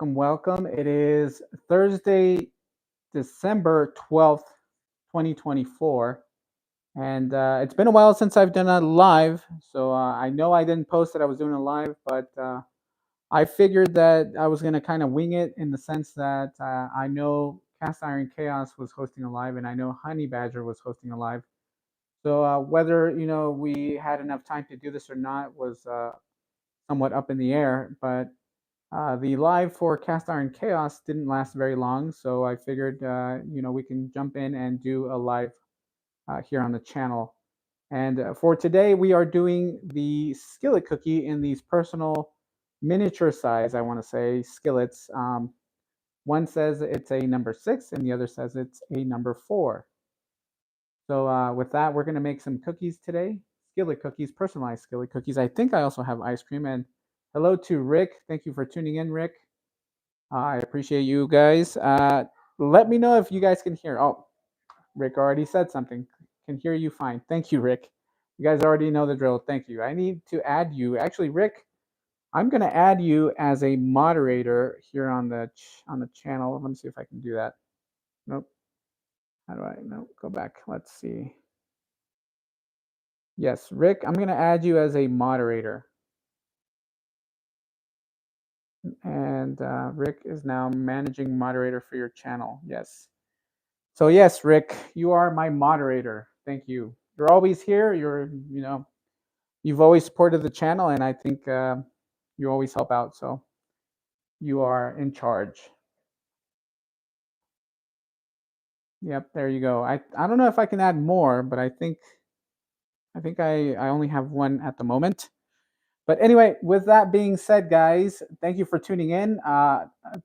Welcome. It is Thursday, December 12th, 2024. And it's been a while since I've done a live. So I know I didn't post that I was doing a live, but I figured that I was going to kind of wing it in the sense that I know Cast Iron Chaos was hosting a live and I know Honey Badger was hosting a live. So whether, we had enough time to do this or not was somewhat up in the air. But the live for Cast Iron Chaos didn't last very long, so I figured we can jump in and do a live here on the channel. And for today, we are doing the skillet cookie in these personal miniature size. I want to say skillets. One says it's a number 6, and the other says it's a number 4. So with that, we're going to make some cookies today. Skillet cookies, personalized skillet cookies. I think I also have ice cream. And hello to Rick. Thank you for tuning in, Rick. I appreciate you guys. Let me know if you guys can hear. Oh, Rick already said something. Can hear you fine. Thank you, Rick. You guys already know the drill. Thank you. I need to add you. Actually, Rick, I'm going to add you as a moderator here on the channel. Let me see if I can do that. Nope. How do I? Nope. Go back. Let's see. Yes, Rick, I'm going to add you as a moderator. And Rick is now managing moderator for your channel. Yes. So yes, Rick, you are my moderator. Thank you. You're always here. You've always supported the channel, and I think you always help out. So you are in charge. Yep, there you go. I don't know if I can add more, but I think I only have one at the moment. But anyway, with that being said, guys, thank you for tuning in.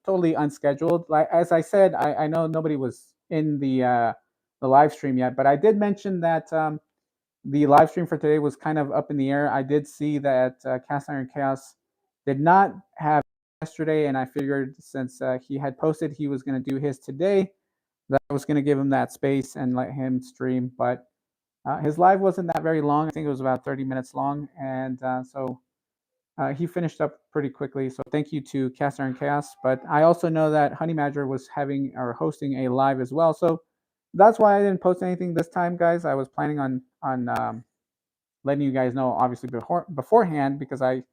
Totally unscheduled. Like as I said, I know nobody was in the live stream yet, but I did mention that the live stream for today was kind of up in the air. I did see that Cast Iron Chaos did not have yesterday, and I figured since he had posted he was going to do his today, that I was going to give him that space and let him stream. But his live wasn't that very long. I think it was about 30 minutes long, and so he finished up pretty quickly. So thank you to Cast Iron Chaos. But I also know that Honey Badger was having or hosting a live as well. So that's why I didn't post anything this time, guys. I was planning on letting you guys know, obviously beforehand, because I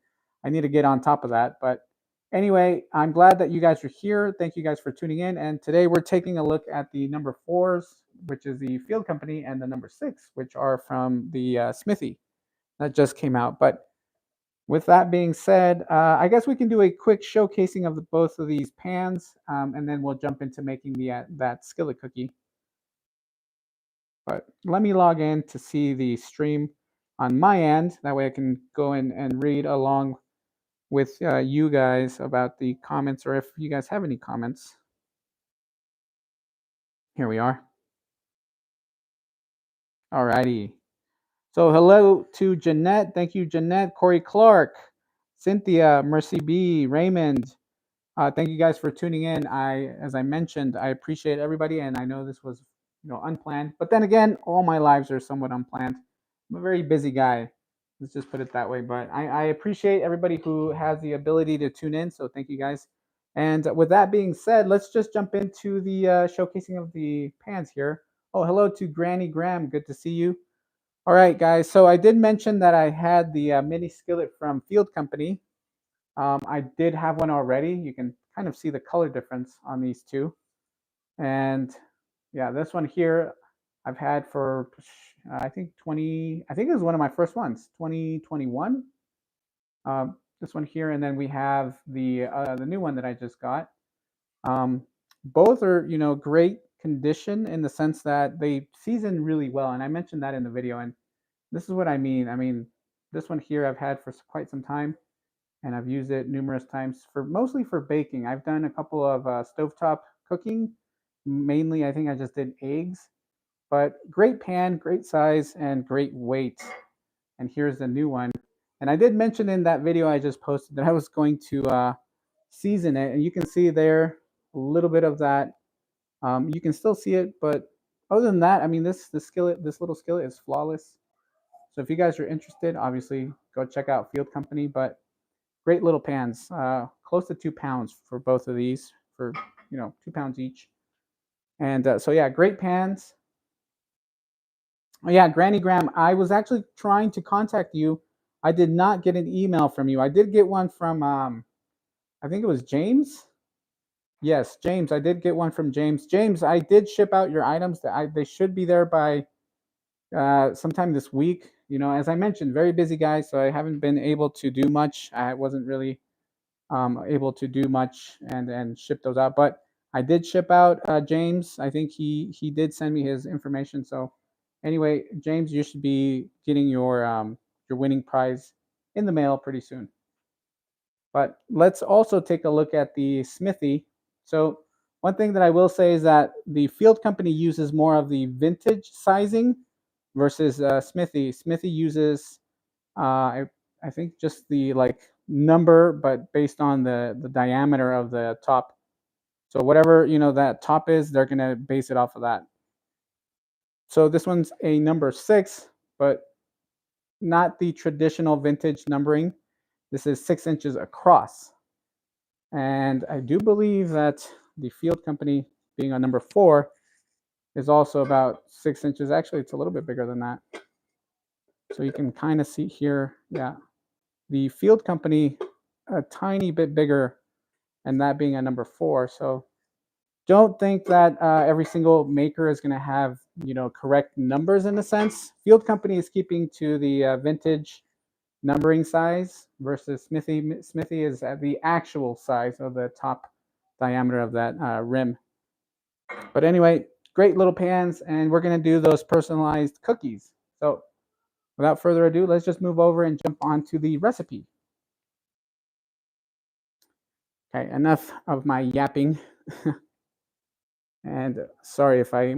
need to get on top of that. But anyway, I'm glad that you guys are here. Thank you guys for tuning in. And today we're taking a look at the number 4s, which is the Field Company, and the number 6, which are from the Smithy that just came out. But with that being said, I guess we can do a quick showcasing of both of these pans, and then we'll jump into making that skillet cookie. But let me log in to see the stream on my end. That way I can go in and read along with you guys about the comments, or if you guys have any comments. Here we are. Alrighty. So hello to Jeanette. Thank you, Jeanette. Corey Clark, Cynthia, Mercy B, Raymond. Thank you guys for tuning in. As I mentioned, I appreciate everybody, and I know this was unplanned. But then again, all my lives are somewhat unplanned. I'm a very busy guy. Let's just put it that way. But I appreciate everybody who has the ability to tune in. So thank you guys. And with that being said, let's just jump into the showcasing of the pans here. Oh, hello to Granny Graham. Good to see you. All right, guys. So I did mention that I had the mini skillet from Field Company. I did have one already. You can kind of see the color difference on these two. And yeah, this one here I've had for I think it was one of my first ones, 2021. This one here, and then we have the new one that I just got. Both are great condition in the sense that they season really well, and I mentioned that in the video. And this is what I mean. I mean, this one here I've had for quite some time, and I've used it numerous times for mostly for baking. I've done a couple of stovetop cooking. Mainly, I think I just did eggs. But great pan, great size, and great weight. And here's the new one. And I did mention in that video I just posted that I was going to season it. And you can see there a little bit of that. You can still see it, but other than that, I mean, this little skillet is flawless. So if you guys are interested, obviously go check out Field Company. But Great little pans, close to 2 pounds for both of these, for 2 pounds each. And so yeah, great pans. Oh, yeah, Granny Graham, I was actually trying to contact you. I did not get an email from you. I did get one from I think it was James. Yes, James. I did get one from James. James, I did ship out your items. They should be there by sometime this week. As I mentioned, very busy guy, so I haven't been able to do much. I wasn't really able to do much and ship those out. But I did ship out James. I think he did send me his information. So anyway, James, you should be getting your winning prize in the mail pretty soon. But let's also take a look at the Smithy. So one thing that I will say is that the Field Company uses more of the vintage sizing versus Smithy. Smithy uses I think just the number, but based on the diameter of the top. So whatever that top is, they're gonna base it off of that. So this one's a number 6, but not the traditional vintage numbering. This is 6 inches across, and I do believe that the Field Company, being on number 4, is also about 6 inches. Actually, it's a little bit bigger than that. So you can kind of see here, yeah, the Field Company a tiny bit bigger, and that being a number 4. So don't think that every single maker is going to have correct numbers in a sense. Field Company is keeping to the vintage numbering size versus Smithy. Smithy is at the actual size of the top diameter of that rim. But anyway, great little pans, and we're going to do those personalized cookies. So without further ado, let's just move over and jump onto the recipe. Okay, enough of my yapping. And sorry if I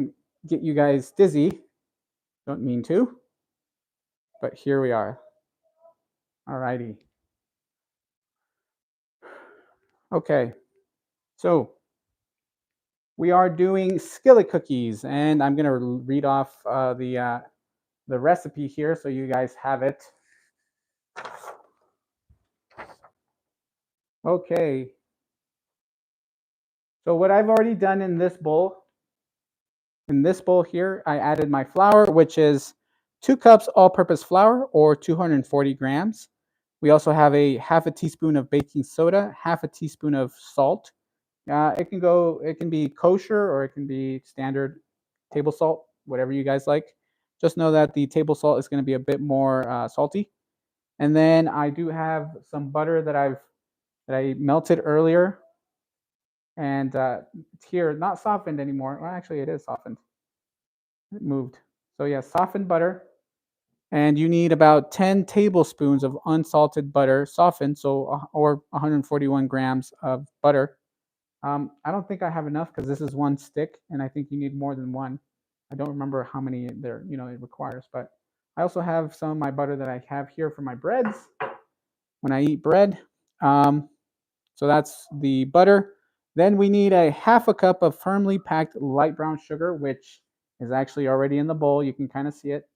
get you guys dizzy. Don't mean to. But here we are. Alrighty. Okay. So we are doing skillet cookies, and I'm gonna read off the recipe here so you guys have it. Okay. So what I've already done in this bowl here, I added my flour, which is 2 cups all-purpose flour or 240 grams. We also have a half a teaspoon of baking soda, half a teaspoon of salt. It can be kosher or it can be standard table salt, whatever you guys like. Just know that the table salt is going to be a bit more salty. And then I do have some butter that I melted earlier, and it's here, not softened anymore. Well, actually, it is softened. It moved. So yeah, softened butter. And you need about 10 tablespoons of unsalted butter, softened, or 141 grams of butter. I don't think I have enough because this is one stick, and I think you need more than one. I don't remember how many it requires, but I also have some of my butter that I have here for my breads when I eat bread. So that's the butter. Then we need a half a cup of firmly packed light brown sugar, which is actually already in the bowl. You can kind of see it.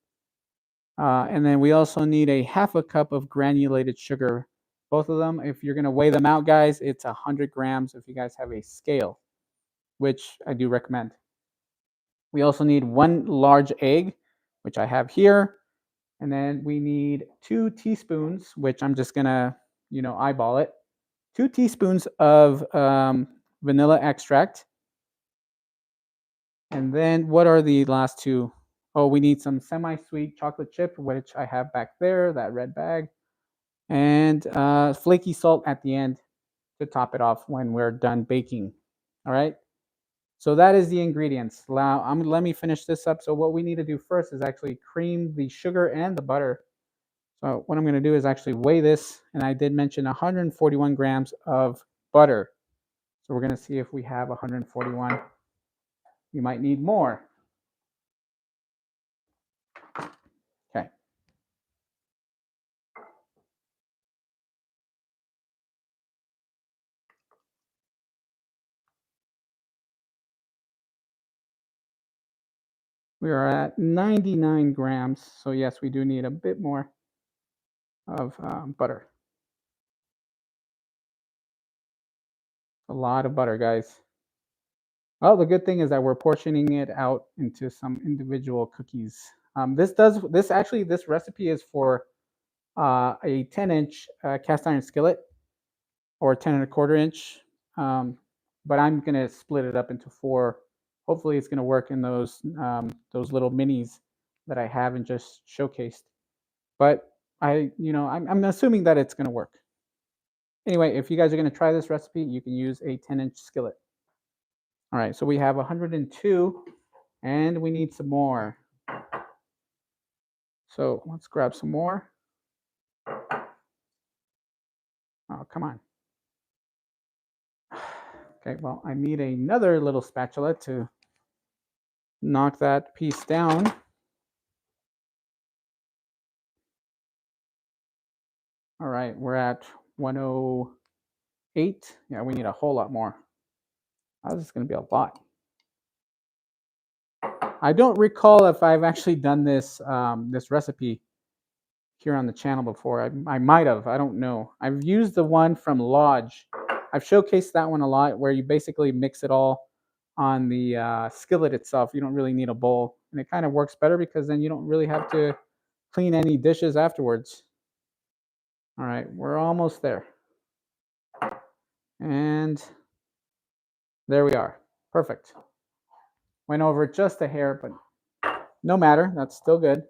And then we also need a half a cup of granulated sugar. Both of them, if you're going to weigh them out, guys, it's 100 grams if you guys have a scale, which I do recommend. We also need 1 large egg, which I have here. And then we need 2 teaspoons, which I'm just going to, eyeball it. 2 teaspoons of vanilla extract. And then what are the last two? Oh, we need some semi-sweet chocolate chip, which I have back there, that red bag. And flaky salt at the end to top it off when we're done baking. All right. So that is the ingredients. Now, let me finish this up. So what we need to do first is actually cream the sugar and the butter. So what I'm going to do is actually weigh this, and I did mention 141 grams of butter. So we're going to see if we have 141. You might need more. Okay. We are at 99 grams. So yes, we do need a bit more of butter. A lot of butter, guys. Oh, the good thing is that we're portioning it out into some individual cookies. This recipe is for a 10-inch cast iron skillet or 10 and a quarter inch. Um, but I'm gonna split it up into four. Hopefully, it's gonna work in those little minis that I haven't just showcased. But I'm assuming that it's gonna work. Anyway, if you guys are gonna try this recipe, you can use a 10-inch skillet. All right, so we have 102, and we need some more. So let's grab some more. Oh, come on. Okay, well, I need another little spatula to knock that piece down. All right, we're at 108. Yeah, we need a whole lot more. Oh, this is going to be a lot. I don't recall if I've actually done this this recipe here on the channel before. I might have. I don't know. I've used the one from Lodge. I've showcased that one a lot, where you basically mix it all on the skillet itself. You don't really need a bowl, and it kind of works better because then you don't really have to clean any dishes afterwards. All right, we're almost there. And there we are. Perfect. Went over just a hair, but no matter. That's still good.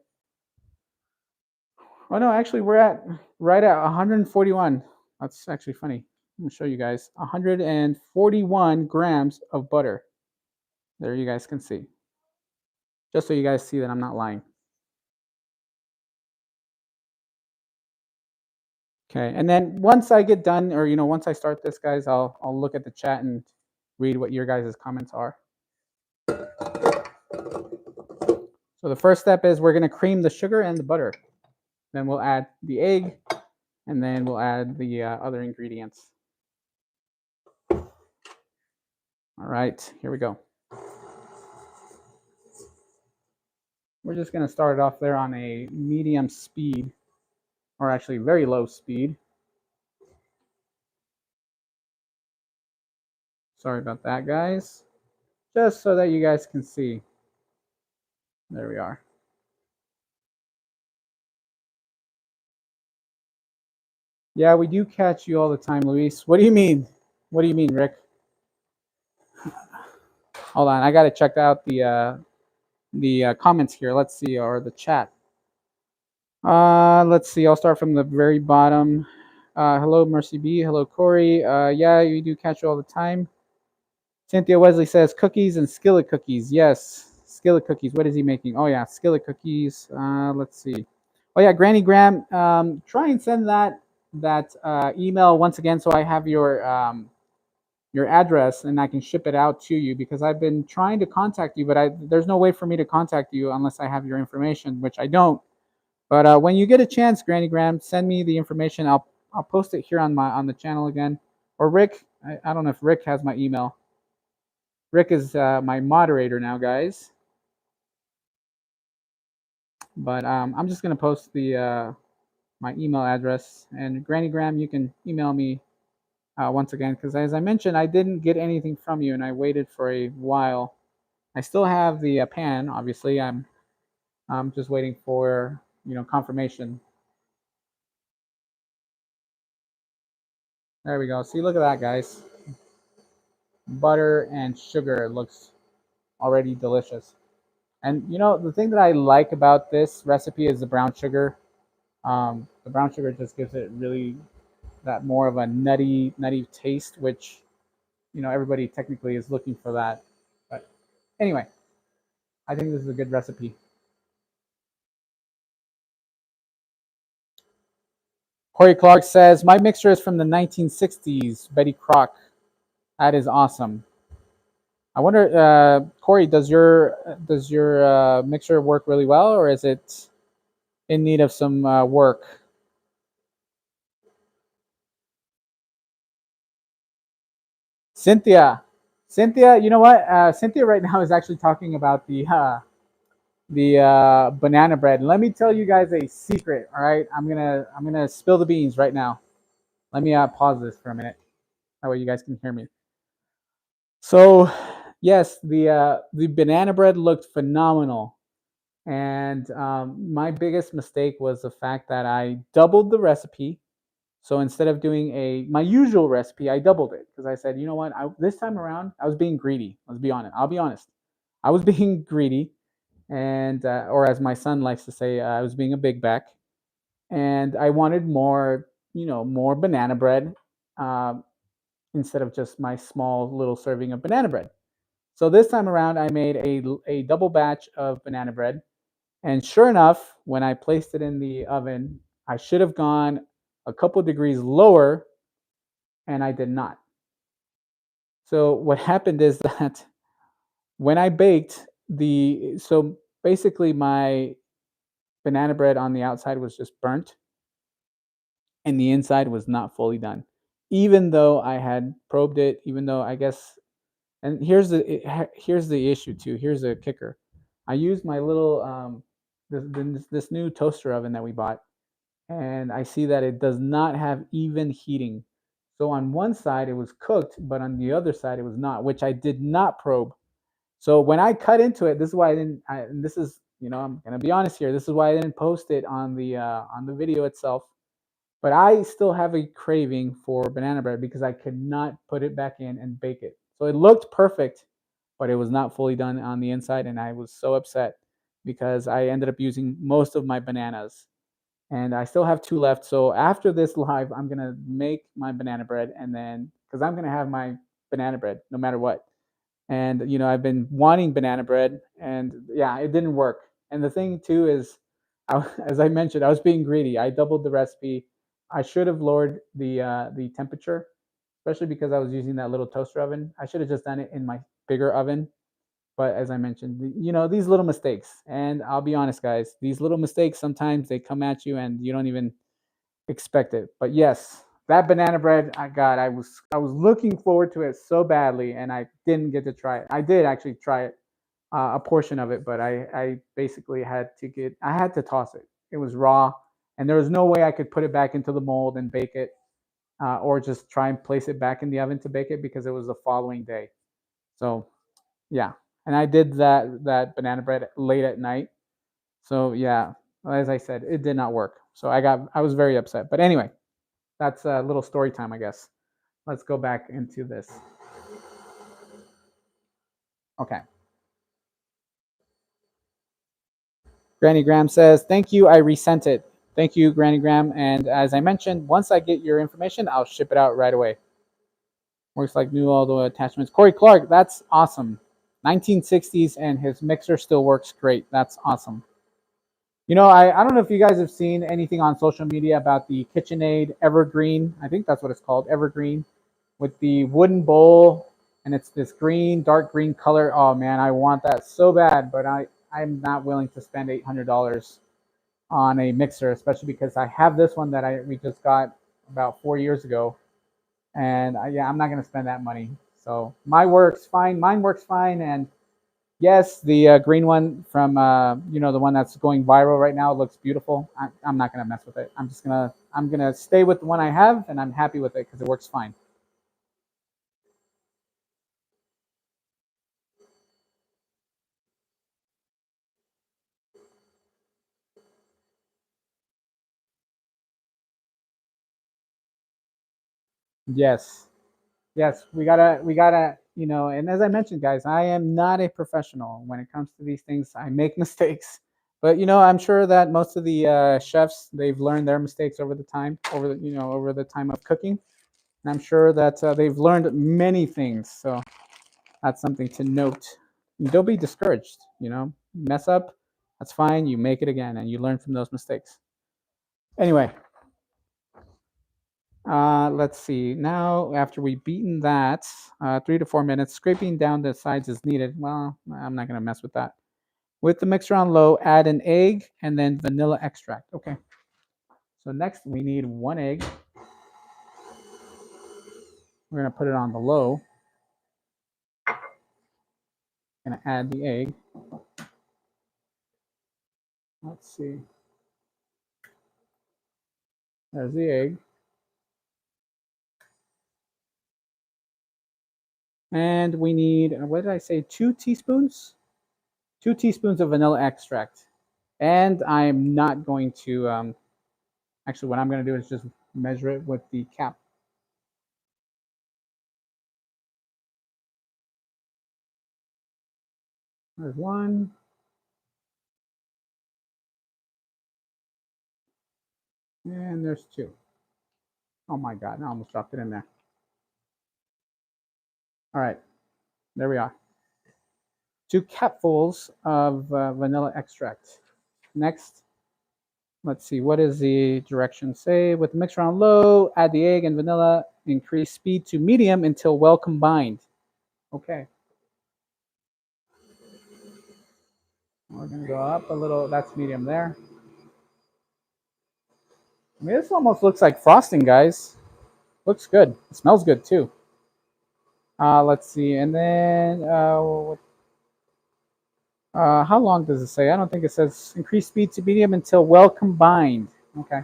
Oh no, actually we're right at 141. That's actually funny. I'm gonna show you guys 141 grams of butter. There you guys can see. Just so you guys see that I'm not lying. Okay, and then once I get done, or once I start this, guys, I'll look at the chat and read what your guys' comments are. So the first step is we're gonna cream the sugar and the butter. Then we'll add the egg, and then we'll add the other ingredients. All right, here we go. We're just going to start it off there on a medium speed, or actually very low speed. Sorry about that, guys. Just so that you guys can see. There we are. Yeah, we do catch you all the time, Luis. What do you mean? What do you mean, Rick? Hold on, I got to check out the comments here. Let's see, or the chat. Let's see. I'll start from the very bottom. Hello, Mercy B. Hello, Corey. Yeah, you do catch you all the time. Cynthia Wesley says cookies and skillet cookies. Yes, skillet cookies. What is he making? Oh yeah, skillet cookies. Let's see. Oh yeah, Granny Graham. Try and send that email once again, so I have your address and I can ship it out to you, because I've been trying to contact you, but there's no way for me to contact you unless I have your information, which I don't. But when you get a chance, Granny Graham, send me the information. I'll post it here on the channel again. Or Rick. I don't know if Rick has my email. Rick is my moderator now, guys. But I'm just gonna post the my email address, and Granny Graham, you can email me once again, because as I mentioned, I didn't get anything from you, and I waited for a while. I still have the pan, obviously. I'm just waiting for confirmation. There we go. See, look at that, guys. Butter and sugar looks already delicious. And the thing that I like about this recipe is the brown sugar. The brown sugar just gives it really that more of a nutty taste, which everybody technically is looking for that. But anyway, I think this is a good recipe. Corey Clark says my mixture is from the 1960s. Betty Crock, that is awesome. I wonder, Corey, does your mixer work really well, or is it in need of some work? Cynthia, you know what? Cynthia right now is actually talking about the banana bread. Let me tell you guys a secret. All right, I'm gonna spill the beans right now. Let me pause this for a minute. That way you guys can hear me. So yes, the banana bread looked phenomenal. And my biggest mistake was the fact that I doubled the recipe. So instead of doing my usual recipe, I doubled it because I said, you know what, this time around I was being greedy. Let's be honest. I'll be honest. I was being greedy, and or as my son likes to say, I was being a big back, and I wanted more, more banana bread um, instead of just my small little serving of banana bread. So this time around, I made a double batch of banana bread. And sure enough, when I placed it in the oven, I should have gone a couple degrees lower, and I did not. So what happened is that when I baked so basically my banana bread on the outside was just burnt, and the inside was not fully done. Even though I had probed it, even though I guess, and here's the issue too. Here's the kicker. I used my little this new toaster oven that we bought, and I see that it does not have even heating. So on one side it was cooked, but on the other side it was not, which I did not probe. So when I cut into it, this is why I didn't. And this is, I'm gonna be honest here. This is why I didn't post it on the video itself. But I still have a craving for banana bread because I could not put it back in and bake it. So it looked perfect, but it was not fully done on the inside, and I was so upset because I ended up using most of my bananas, and I still have two left. So after this live, I'm gonna make my banana bread, and then because I'm gonna have my banana bread no matter what. And I've been wanting banana bread, and yeah, it didn't work. And the thing too is, as I mentioned, I was being greedy. I doubled the recipe. I should have lowered the temperature, especially because I was using that little toaster oven. I should have just done it in my bigger oven. But as I mentioned, these little mistakes, and I'll be honest, guys, these little mistakes sometimes they come at you and you don't even expect it. But yes, that banana bread, I was looking forward to it so badly, and I didn't get to try it. I did actually try it, a portion of it, but I basically I had to toss it. It was raw, and there was no way I could put it back into the mold and bake it, or just try and place it back in the oven to bake it because it was the following day. So yeah, and I did that banana bread late at night. So yeah, as I said, it did not work. So I was very upset. But anyway, that's a little story time, I guess. Let's go back into this. Okay. Granny Graham says, "Thank you. I resent it. Thank you, Granny Graham. And as I mentioned, once I get your information, I'll ship it out right away. Works like new, all the attachments. Corey Clark, that's awesome. 1960s, and his mixer still works great. That's awesome. I don't know if you guys have seen anything on social media about the KitchenAid Evergreen. I think that's what it's called, Evergreen, with the wooden bowl, and it's this green, dark green color. Oh man, I want that so bad, but I'm not willing to spend $800 on a mixer, especially because I have this one that we just got about 4 years ago, and yeah, I'm not gonna spend that money. So mine works fine, and yes, the green one from the one that's going viral right now looks beautiful. I'm not gonna mess with it. I'm gonna stay with the one I have, and I'm happy with it because it works fine. Yes, yes, we gotta. And as I mentioned, guys, I am not a professional when it comes to these things. I make mistakes, but I'm sure that most of the chefs they've learned their mistakes over the time of cooking, and I'm sure that they've learned many things. So that's something to note. Don't be discouraged. Mess up, that's fine. You make it again, and you learn from those mistakes. Anyway, let's see. Now, after we've beaten that, 3 to 4 minutes, scraping down the sides is needed. Well, I'm not going to mess with that. With the mixer on low, add an egg and then vanilla extract. Okay. So next, we need one egg. We're going to put it on the low. Going to add the egg. Let's see. There's the egg. And we need, what did I say, 2 teaspoons? 2 teaspoons of vanilla extract. And I'm not going to, actually what I'm going to do is just measure it with the cap. There's 1. And there's 2. Oh my God, I almost dropped it in there. All right, there we are. 2 capfuls of vanilla extract. Next, let's see, what does the direction say? With the mixture on low, add the egg and vanilla, increase speed to medium until well combined. Okay. We're gonna go up a little, that's medium there. I mean, this almost looks like frosting, guys. Looks good. It smells good too. Let's see, and then how long does it say? I don't think it says increase speed to medium until well combined. Okay.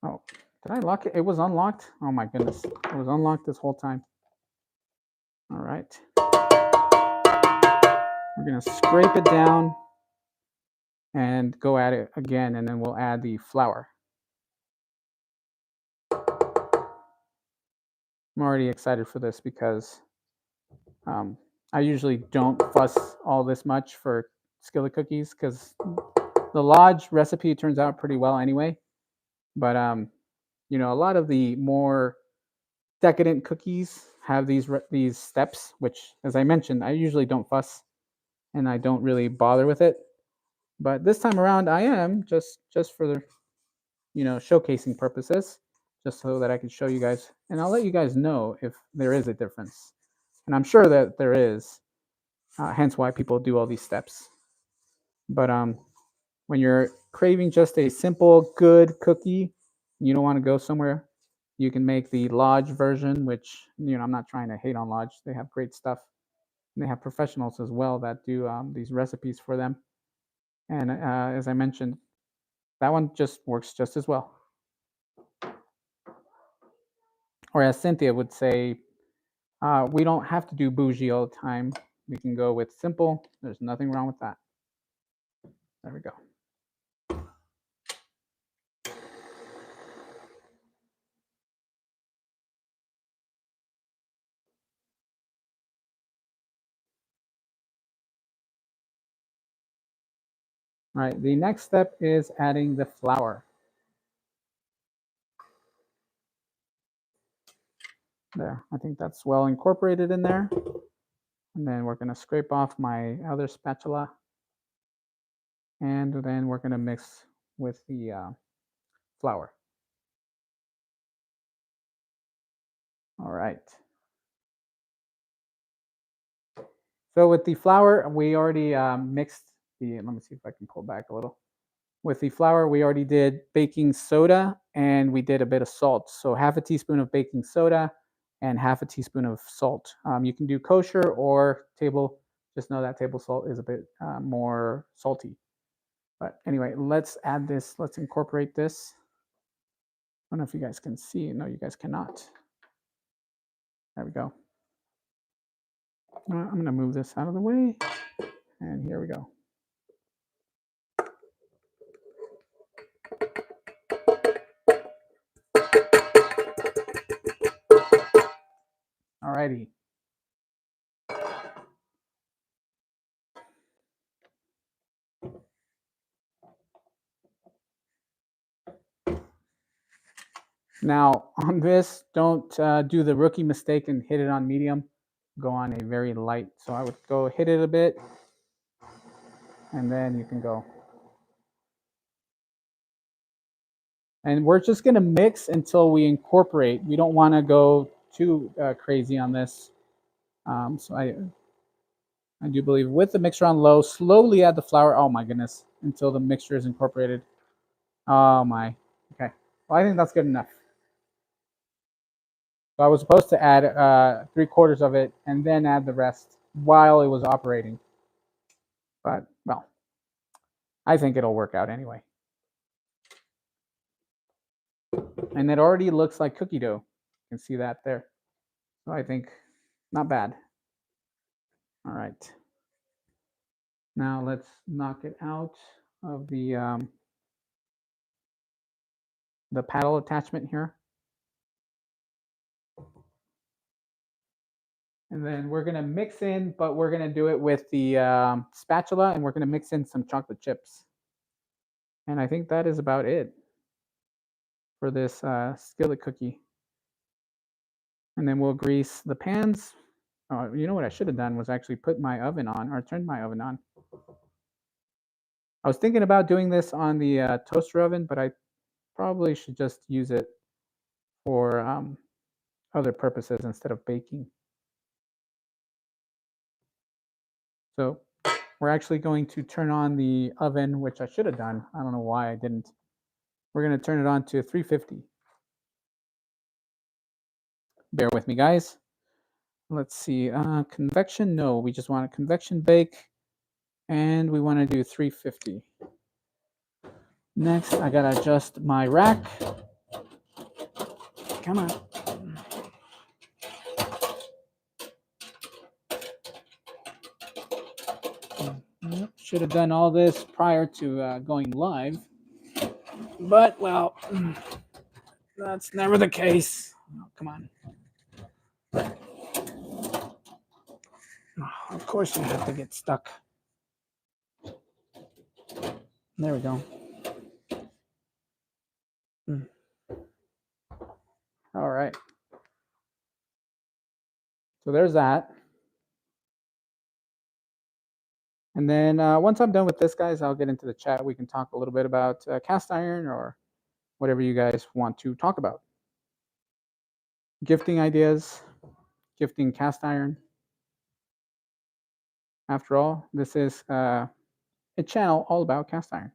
Oh, did I lock it? It was unlocked? Oh my goodness. It was unlocked this whole time. All right. We're going to scrape it down and go at it again, and then we'll add the flour. I'm already excited for this because I usually don't fuss all this much for skillet cookies because the Lodge recipe turns out pretty well anyway. But you know, a lot of the more decadent cookies have these steps, which, as I mentioned, I usually don't fuss and I don't really bother with it. But this time around, I am just for the, you know, showcasing purposes, just so that I can show you guys, and I'll let you guys know if there is a difference. And I'm sure that there is, hence why people do all these steps. But when you're craving just a simple, good cookie, you don't want to go somewhere, you can make the Lodge version, which, you know, I'm not trying to hate on Lodge. They have great stuff. And they have professionals as well that do these recipes for them. And as I mentioned, that one just works just as well. Or as Cynthia would say, we don't have to do bougie all the time. We can go with simple. There's nothing wrong with that. There we go. All right, the next step is adding the flour. There, I think that's well incorporated in there. And then we're going to scrape off my other spatula. And then we're going to mix with the flour. All right. So with the flour, we already mixed the, let me see if I can pull back a little. With the flour, we already did baking soda and we did a bit of salt. So half a teaspoon of baking soda and half a teaspoon of salt. You can do kosher or table. Just know that table salt is a bit more salty. But anyway, let's add this. Let's incorporate this. I don't know if you guys can see. No, you guys cannot. There we go. I'm going to move this out of the way. And here we go. Alrighty. Now on this, don't do the rookie mistake and hit it on medium. Go on a very light. So I would go hit it a bit, and then you can go. And we're just going to mix until we incorporate. We don't want to go too crazy on this. So I do believe with the mixture on low, slowly add the flour. Oh my goodness, until the mixture is incorporated. Oh my. Okay. Well, I think that's good enough. So I was supposed to add 3/4 of it and then add the rest. while it was operating. But, well, I think it'll work out anyway. And it already looks like cookie dough. You can see that there. So I think not bad. All right. Now let's knock it out of the paddle attachment here. And then we're going to mix in, but we're going to do it with the spatula, and we're going to mix in some chocolate chips. And I think that is about it for this skillet cookie. And then we'll grease the pans. Oh, you know what I should have done was actually put my oven on, or turned my oven on. I was thinking about doing this on the toaster oven, but I probably should just use it for other purposes instead of baking. So we're actually going to turn on the oven, which I should have done. I don't know why I didn't. We're going to turn it on to 350. Bear with me, guys. Let's see. Convection, no. We just want a convection bake. And we want to do 350. Next, I got to adjust my rack. Come on. Should have done all this prior to going live. But, well, that's never the case. Oh, come on. Oh, of course you have to get stuck. There we go. All right. So there's that. And then once I'm done with this, guys, I'll get into the chat. We can talk a little bit about cast iron or whatever you guys want to talk about. Gifting ideas, gifting cast iron. After all, this is a channel all about cast iron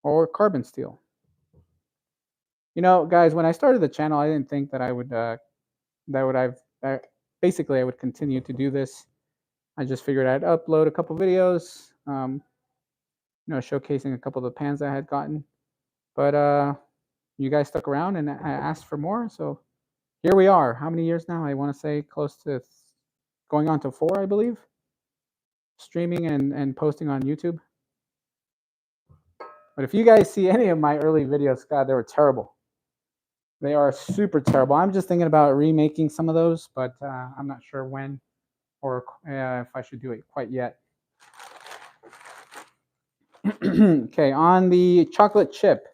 or carbon steel. You know, guys, when I started the channel, I didn't think that I would basically I would continue to do this. I just figured I'd upload a couple videos, you know, showcasing a couple of the pans I had gotten. But you guys stuck around and I asked for more, so here we are. How many years now? I want to say close to going on to 4, I believe. Streaming and posting on YouTube. But if you guys see any of my early videos, God, they were terrible. They are super terrible. I'm just thinking about remaking some of those, but I'm not sure when or if I should do it quite yet. Okay, on the chocolate chip,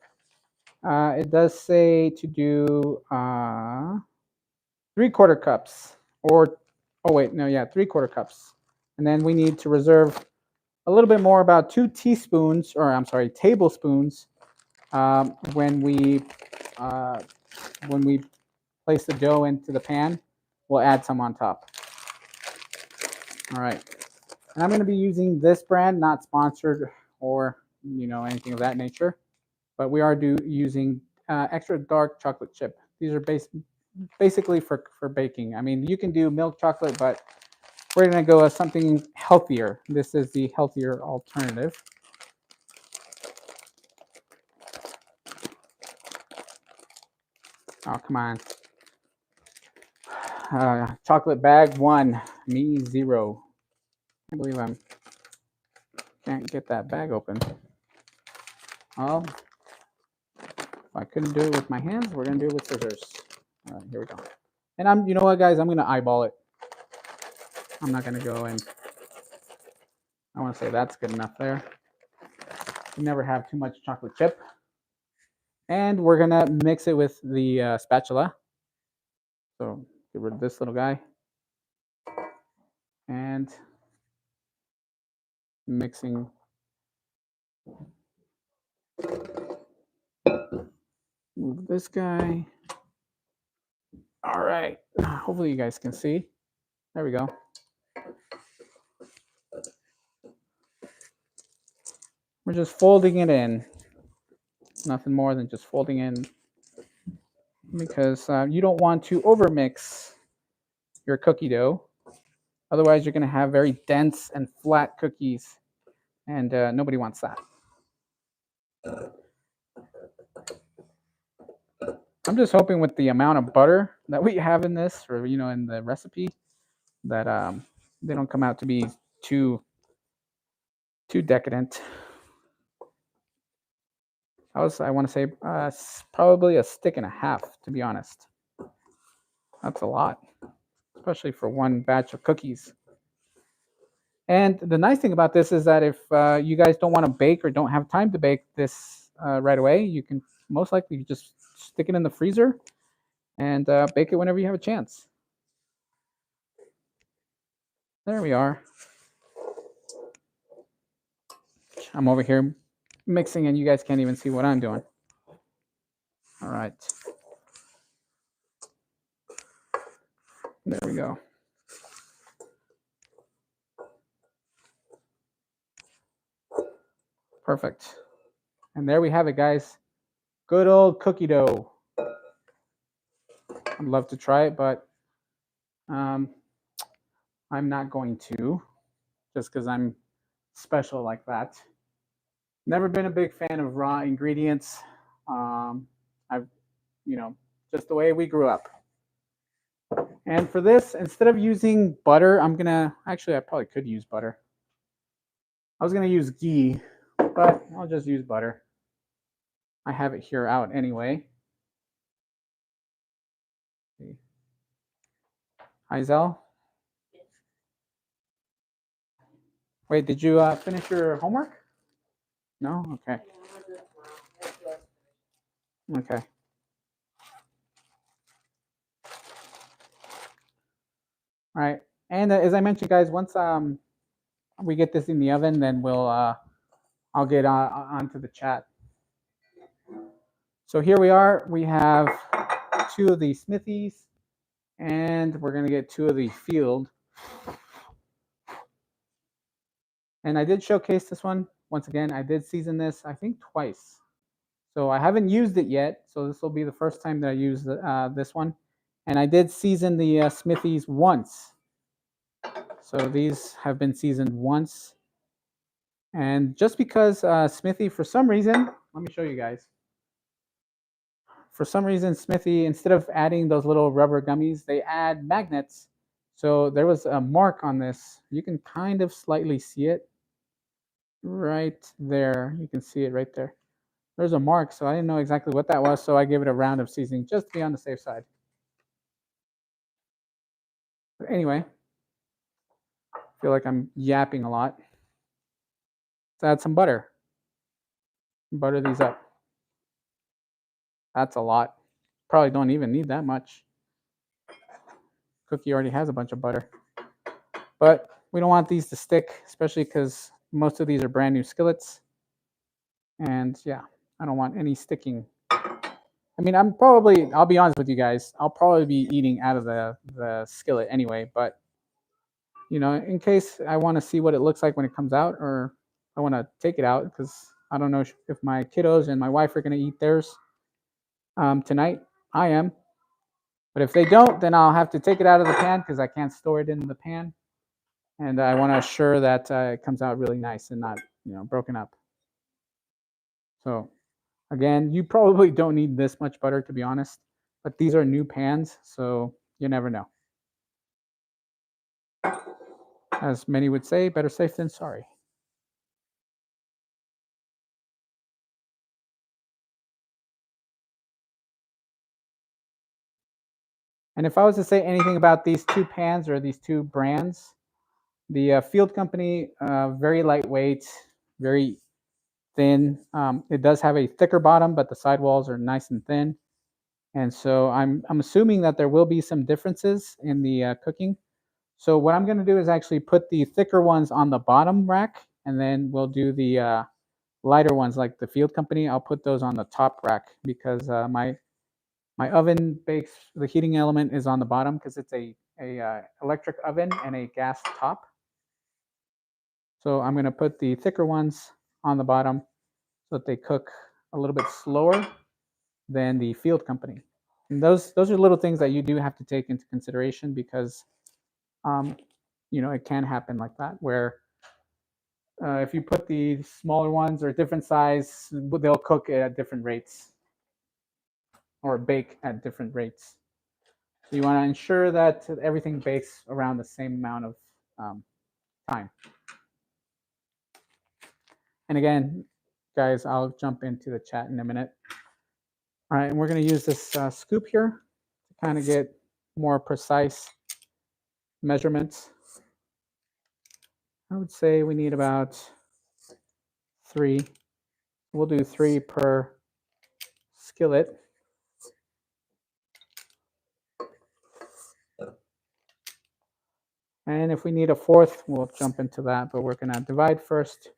it does say to do 3/4 cups, or, oh wait, no, yeah, 3/4 cups. And then we need to reserve a little bit more, about 2 teaspoons, or I'm sorry, tablespoons, when we place the dough into the pan. We'll add some on top. All right. And I'm going to be using this brand, not sponsored or, you know, anything of that nature, but we are using extra dark chocolate chip. These are basically for baking. I mean, you can do milk chocolate, but we're going to go with something healthier. This is the healthier alternative. Oh, come on. Chocolate bag 1, me 0. I believe I can't get that bag open. Well, if I couldn't do it with my hands, we're going to do it with scissors. All right, here we go. And you know what, guys? I'm going to eyeball it. I'm not going to go and, I want to say that's good enough there. You never have too much chocolate chip. And we're going to mix it with the spatula. So get rid of this little guy. And mixing. Move this guy. All right. Hopefully you guys can see. There we go. We're just folding it in. Nothing more than just folding in, because you don't want to overmix your cookie dough. Otherwise, you're going to have very dense and flat cookies, and nobody wants that. I'm just hoping with the amount of butter that we have in this, or in the recipe, that they don't come out to be too decadent. I want to say probably a stick and a half, to be honest. That's a lot, especially for one batch of cookies. And the nice thing about this is that if you guys don't want to bake or don't have time to bake this right away, you can most likely just stick it in the freezer and bake it whenever you have a chance. There we are. I'm over here mixing and you guys can't even see what I'm doing. All right. There we go. Perfect. And there we have it, guys. Good old cookie dough. I'd love to try it, but I'm not going to, just because I'm special like that. Never been a big fan of raw ingredients. I've, just the way we grew up. And for this, instead of using butter, I probably could use butter. I was gonna use ghee, but I'll just use butter. I have it here out anyway. Hi, Zell. Wait, did you finish your homework? No? Okay. Okay. All right. And as I mentioned, guys, once we get this in the oven, then I'll get onto the chat. So here we are. We have 2 of the Smithies, and we're gonna get 2 of the Field. And I did showcase this one. Once again, I did season this, I think, twice. So I haven't used it yet. So this will be the first time that I use this one. And I did season the Smithies once. So these have been seasoned once. And just because Smithy, for some reason, let me show you guys. For some reason, Smithy, instead of adding those little rubber gummies, they add magnets. So there was a mark on this. You can kind of slightly see it right there. You can see it right there. There's a mark, so I didn't know exactly what that was, so I gave it a round of seasoning just to be on the safe side. But anyway, I feel like I'm yapping a lot. Let's add some butter. Butter these up. That's a lot. Probably don't even need that much. Cookie already has a bunch of butter. But we don't want these to stick, especially because most of these are brand new skillets. And yeah, I don't want any sticking. I mean, I'll be honest with you guys, I'll probably be eating out of the skillet anyway, but in case I want to see what it looks like when it comes out, or I want to take it out because I don't know if my kiddos and my wife are going to eat theirs tonight. I am. But if they don't, then I'll have to take it out of the pan because I can't store it in the pan. And I want to assure that it comes out really nice and not, broken up. So again, you probably don't need this much butter, to be honest. But these are new pans, so you never know. As many would say, better safe than sorry. And if I was to say anything about these 2 pans or these 2 brands, the Field Company, very lightweight, very thin. It does have a thicker bottom, but the sidewalls are nice and thin. And so I'm assuming that there will be some differences in the cooking. So what I'm going to do is actually put the thicker ones on the bottom rack, and then we'll do the lighter ones like the Field Company. I'll put those on the top rack because my oven bakes, the heating element is on the bottom because it's a electric oven and a gas top. So I'm going to put the thicker ones on the bottom so that they cook a little bit slower than the Field Company. And those are little things that you do have to take into consideration because it can happen like that, where if you put the smaller ones or different size, they'll cook at different rates or bake at different rates. So you want to ensure that everything bakes around the same amount of time. And again, guys, I'll jump into the chat in a minute. All right, and we're going to use this scoop here to kind of get more precise measurements. I would say we need about 3. We'll do 3 per skillet. And if we need a 4th, we'll jump into that, but we're going to divide first.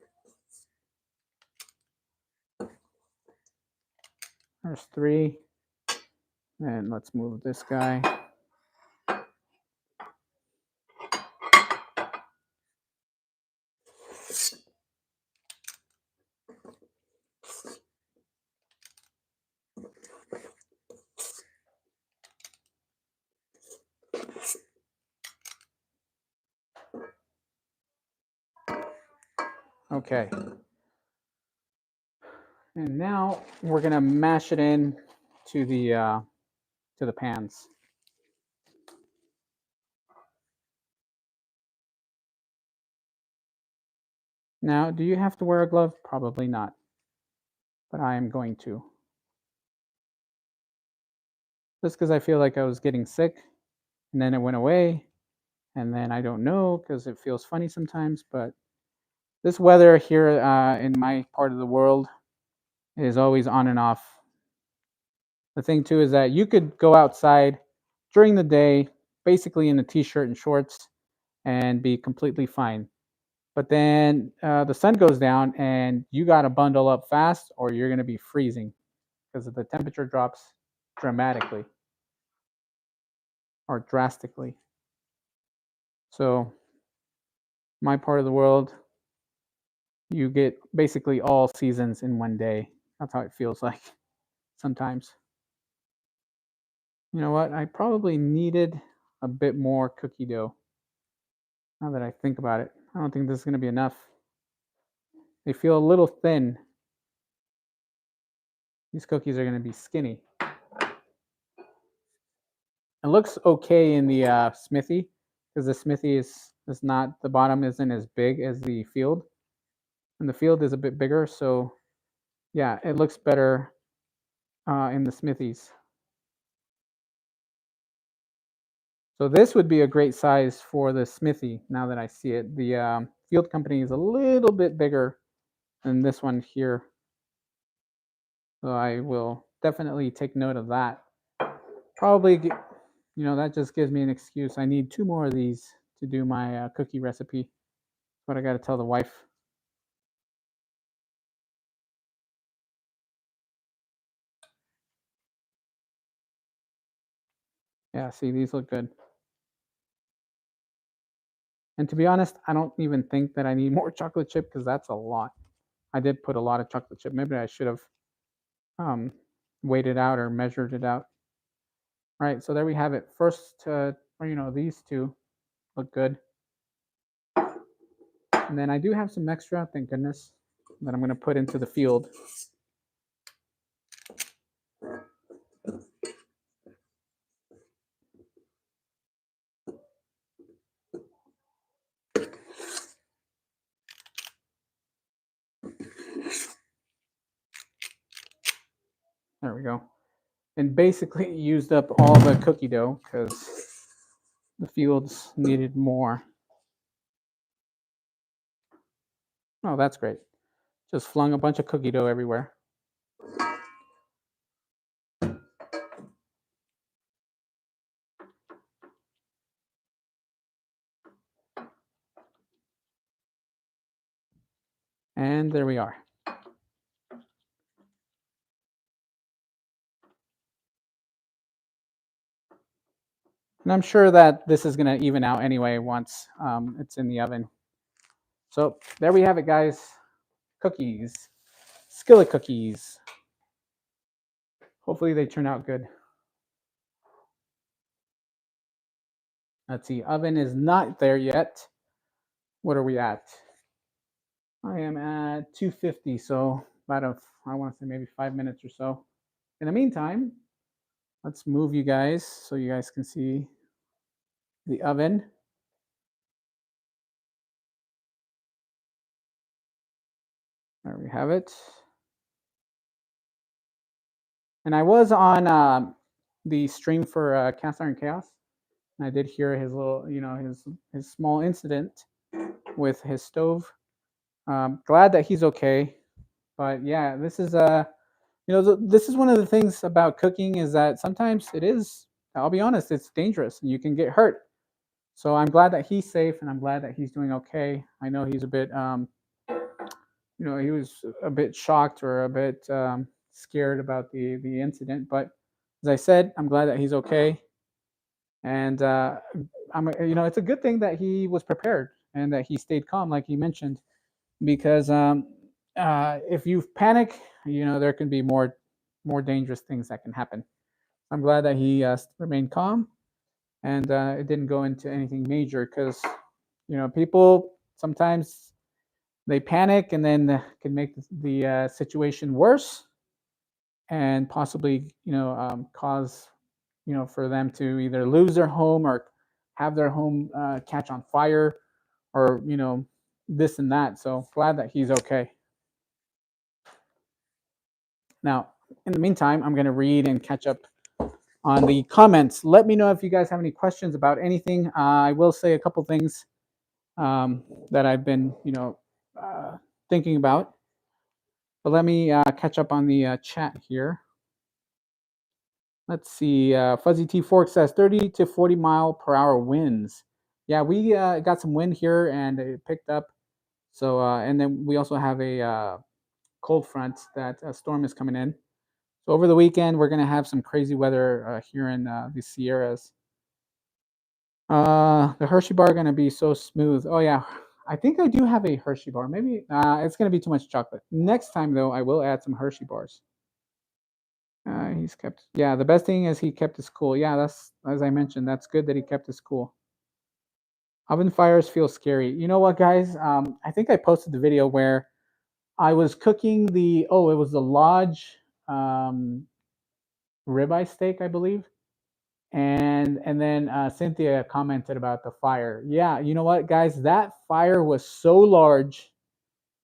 There's 3. And let's move this guy. Okay. And now we're going to mash it in to the pans. Now, do you have to wear a glove? Probably not, but I am going to. Just because I feel like I was getting sick, and then it went away, and then I don't know because it feels funny sometimes, but this weather here in my part of the world is always on and off. The thing too is that you could go outside during the day, basically in a t-shirt and shorts, and be completely fine. But then the sun goes down and you got to bundle up fast or you're going to be freezing because the temperature drops dramatically or drastically. So my part of the world, you get basically all seasons in one day. That's how it feels like sometimes. You know what? I probably needed a bit more cookie dough. Now that I think about it, I don't think this is going to be enough. They feel a little thin. These cookies are going to be skinny. It looks okay in the smithy because the smithy is not, the bottom isn't as big as the field, and the field is a bit bigger. So yeah, it looks better in the smithies. So this would be a great size for the smithy. Now that I see it, the field company is a little bit bigger than this one here. So I will definitely take note of that. Probably, that just gives me an excuse. I need 2 more of these to do my cookie recipe. That's what I got to tell the wife. Yeah, see, these look good. And to be honest, I don't even think that I need more chocolate chip because that's a lot. I did put a lot of chocolate chip. Maybe I should have weighed it out or measured it out. All right, so there we have it. First, these 2 look good. And then I do have some extra, thank goodness, that I'm going to put into the field. There we go. And basically used up all the cookie dough because the fields needed more. Oh, that's great. Just flung a bunch of cookie dough everywhere. And there we are. And I'm sure that this is going to even out anyway once it's in the oven. So there we have it, guys. Cookies. Skillet cookies. Hopefully they turn out good. Let's see, oven is not there yet. What are we at? I am at 250, so about I want to say maybe 5 minutes or so. In the meantime, let's move you guys so you guys can see the oven. There we have it. And I was on the stream for Cast Iron Chaos, and I did hear his little, his small incident with his stove. Glad that he's okay. But yeah, this is this is one of the things about cooking is that sometimes it is. I'll be honest, it's dangerous and you can get hurt. So I'm glad that he's safe and I'm glad that he's doing okay. I know he's a bit, he was a bit shocked or a bit scared about the incident. But as I said, I'm glad that he's okay. And it's a good thing that he was prepared and that he stayed calm, like he mentioned, because if you panic, there can be more dangerous things that can happen. I'm glad that he remained calm and it didn't go into anything major because people sometimes they panic and then can make the situation worse and possibly cause for them to either lose their home or have their home catch on fire or this and that. So glad that he's okay. Now, in the meantime, I'm going to read and catch up on the comments. Let me know if you guys have any questions about anything. I will say a couple things that I've been, thinking about. But let me catch up on the chat here. Let's see. Fuzzy T Fork says 30 to 40 mile per hour winds. Yeah, we got some wind here and it picked up. So, and then we also have a cold front that a storm is coming in. So over the weekend, we're gonna have some crazy weather here in the Sierras. The Hershey bar gonna be so smooth. Oh yeah, I think I do have a Hershey bar. Maybe it's gonna be too much chocolate. Next time though, I will add some Hershey bars. He's kept. Yeah, the best thing is he kept his cool. Yeah, that's as I mentioned. That's good that he kept his cool. Oven fires feel scary. You know what, guys? I think I posted the video where I was cooking the. Oh, it was the Lodge ribeye steak, I believe. And then Cynthia commented about the fire. Yeah, you know what, guys? That fire was so large.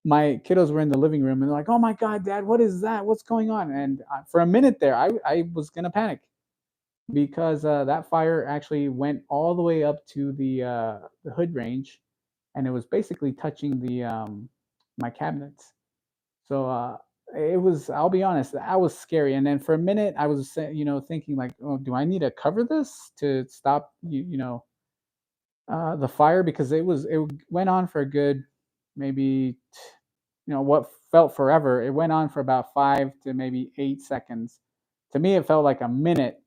My kiddos were in the living room and they're like, "Oh my god, Dad, what is that? What's going on?" And for a minute there, I was gonna panic because that fire actually went all the way up to the hood range, and it was basically touching the my cabinets. So it was. I'll be honest, that was scary. And then for a minute, I was thinking like, "Oh, do I need to cover this to stop the fire?" Because it went on for a good maybe what felt forever. It went on for about 5 to maybe 8 seconds. To me, it felt like a minute.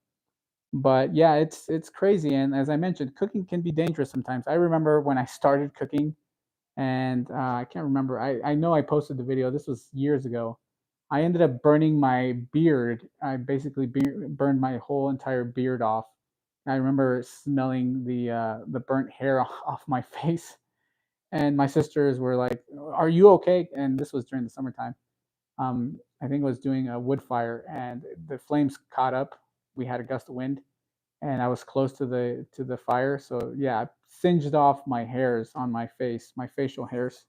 But yeah, it's crazy. And as I mentioned, cooking can be dangerous sometimes. I remember when I started cooking, and I can't remember. I know I posted the video. This was years ago. I ended up burning my beard. I basically burned my whole entire beard off. I remember smelling the burnt hair off my face, and my sisters were like, "Are you okay?" And this was during the summertime. I think I was doing a wood fire, and the flames caught up. We had a gust of wind, and I was close to the fire. So yeah, I singed off my hairs on my face, my facial hairs.